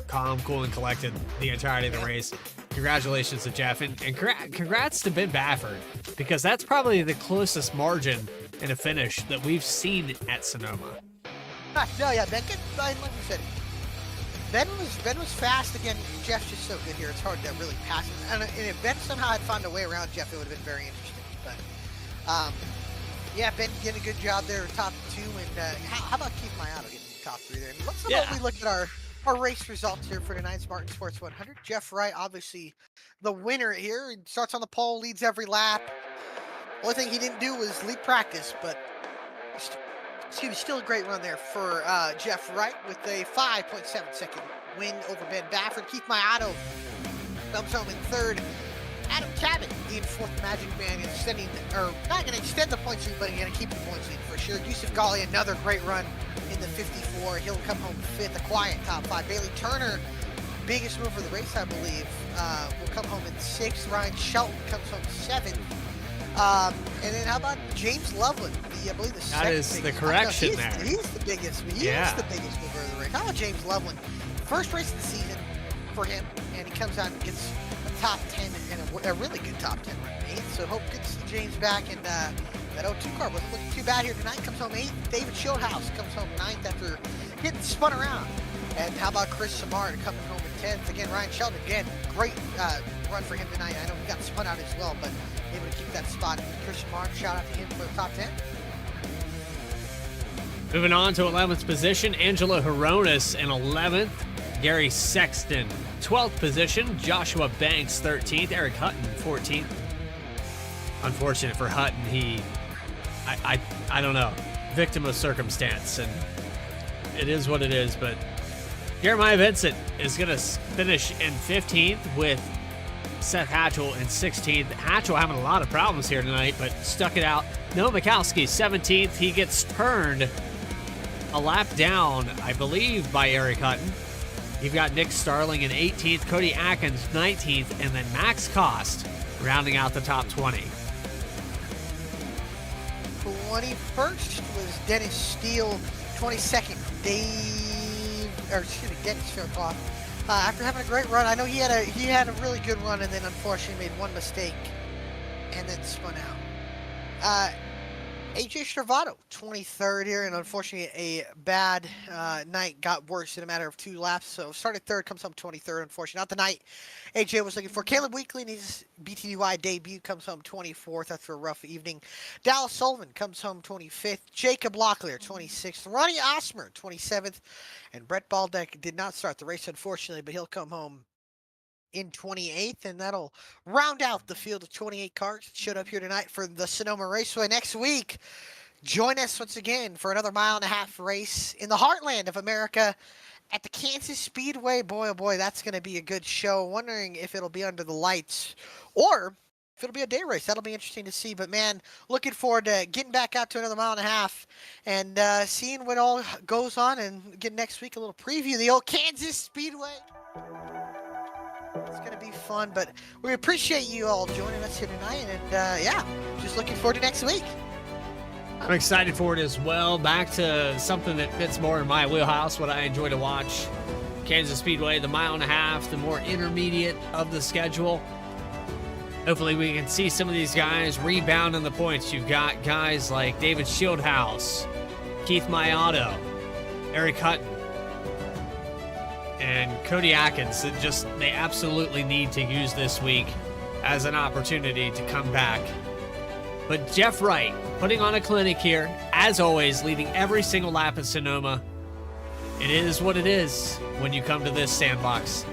calm, cool, and collected the entirety of the race. Congratulations to Jeff, and congrats to Ben Bafford, because that's probably the closest margin in a finish that we've seen at Sonoma. No, yeah, Ben, like we said, Ben was fast. Again, Jeff's just so good here. It's hard to really pass him. And if Ben somehow had found a way around Jeff, it would have been very interesting. But yeah, Ben did a good job there, top 2. And how about Keith Mayato getting top 3 there? And let's look at our race results here for tonight's Martin Sports 100. Jeff Wright, obviously the winner here. He starts on the pole, leads every lap. Only thing he didn't do was lead practice, but still a great run there for Jeff Wright with a 5.7 second win over Ben Bafford. Keith Mayato comes home in 3rd. Adam Cabot in 4th. Magic Man not going to extend the points lead, but going to keep the points lead for sure. Yusuf Ghali, another great run in the 54. He'll come home 5th, a quiet top 5. Bailey Turner, biggest move of the race, I believe, will come home in 6th. Ryan Shelton comes home 7th. And then how about James Loveland? I believe the second. That is the correction there. He's the biggest. He is the biggest mover of the race. How about James Loveland? First race of the season for him, and he comes out and gets a top 10 and a really good top 10 run. So hope good to see James back, and that 02 car wasn't looking too bad here tonight. Comes home 8th. David Schildhouse comes home 9th after getting spun around. And how about Chris Samard coming home in 10th? Again, Ryan Sheldon, again, great run for him tonight. I know he got spun out as well, but able to keep that spot. Chris Samard, shout out to him for the top 10. Moving on to 11th position, Angelo Horonis in 11th. Gary Sexton, 12th position. Joshua Banks, 13th. Eric Hutton, 14th. Unfortunate for Hutton, I don't know, victim of circumstance, and it is what it is. But Jeremiah Vincent is going to finish in 15th with Seth Hatchell in 16th. Hatchell having a lot of problems here tonight, but stuck it out. Noah Mikowski, 17th. He gets turned a lap down, I believe, by Eric Hutton. You've got Nick Starling in 18th, Cody Atkins 19th, and then Max Cost rounding out the top 20. 21st was Dennis Steele. 22nd, Dennis Faircloth. After having a great run, I know he had a really good run, and then unfortunately made one mistake, and then spun out. AJ Stravato, 23rd here, and unfortunately a bad night, got worse in a matter of 2 laps. So started 3rd, comes home 23rd, unfortunately. Not the night AJ was looking for. Caleb Weekly in his BTDY debut comes home 24th after a rough evening. Dallas Sullivan comes home 25th. Jacob Locklear, 26th. Ronnie Osmer, 27th. And Brett Baldeck did not start the race, unfortunately, but he'll come home in 28th, and that'll round out the field of 28 cars that showed up here tonight for the Sonoma Raceway. Next week, join us once again for another 1.5 mile race in the heartland of America at the Kansas Speedway. Boy, oh boy, that's going to be a good show. Wondering if it'll be under the lights or if it'll be a day race. That'll be interesting to see. But, man, looking forward to getting back out to another 1.5 miles and seeing what all goes on, and get next week a little preview of the old Kansas Speedway. It's going to be fun, but we appreciate you all joining us here tonight, and yeah, just looking forward to next week. I'm excited for it as well. Back to something that fits more in my wheelhouse, what I enjoy to watch. Kansas Speedway, the 1.5 miles, the more intermediate of the schedule. Hopefully we can see some of these guys rebound on the points. You've got guys like David Shieldhouse, Keith Mayato, Eric Hutton, and Cody Atkins. They absolutely need to use this week as an opportunity to come back. But Jeff Wright putting on a clinic here, as always, leading every single lap at Sonoma. It is what it is when you come to this sandbox.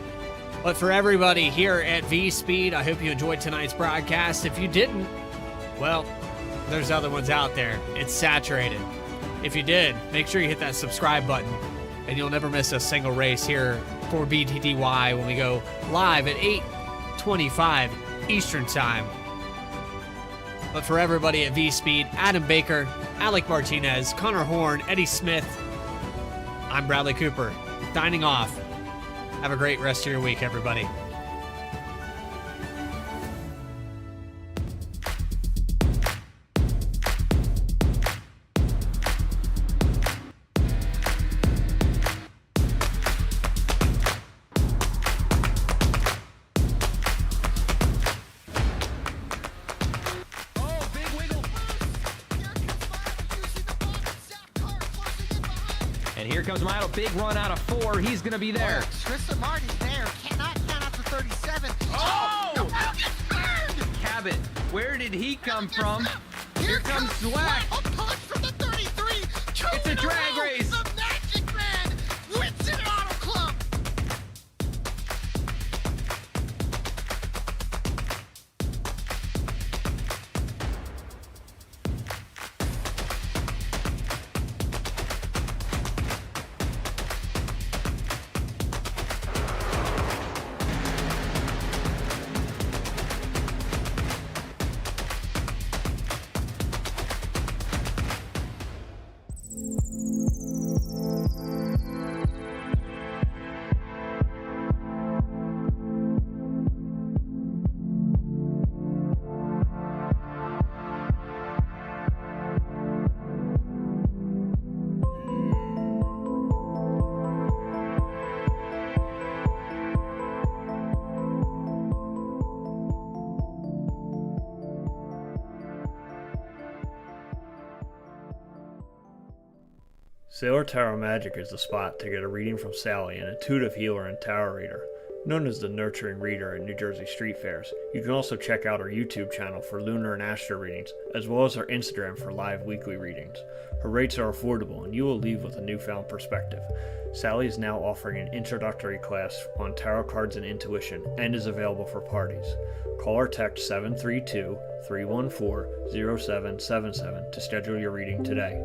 But for everybody here at VSPEED, I hope you enjoyed tonight's broadcast. If you didn't, well, there's other ones out there. It's saturated. If you did, make sure you hit that subscribe button, and you'll never miss a single race here for BTDY when we go live at 8:25 Eastern Time. But for everybody at VSPEED, Adam Baker, Alec Martinez, Connor Horn, Eddie Smith, I'm Bradley Cooper, signing off. Have a great rest of your week, everybody. And here comes Milo. Big run out of 4. He's going to be there. Chris Marty's there. Cannot count out to 37. Oh! Cabot. Where did he come from? Here comes Zwack. A push from the 33. It's a drag race. The Magic Man wins it Auto Club. Sailor Tarot Magic is the spot to get a reading from Sally, an intuitive healer and tarot reader. Known as the Nurturing Reader at New Jersey Street Fairs, you can also check out our YouTube channel for lunar and astro readings, as well as our Instagram for live weekly readings. Her rates are affordable, and you will leave with a newfound perspective. Sally is now offering an introductory class on tarot cards and intuition, and is available for parties. Call or text 732-314-0777 to schedule your reading today.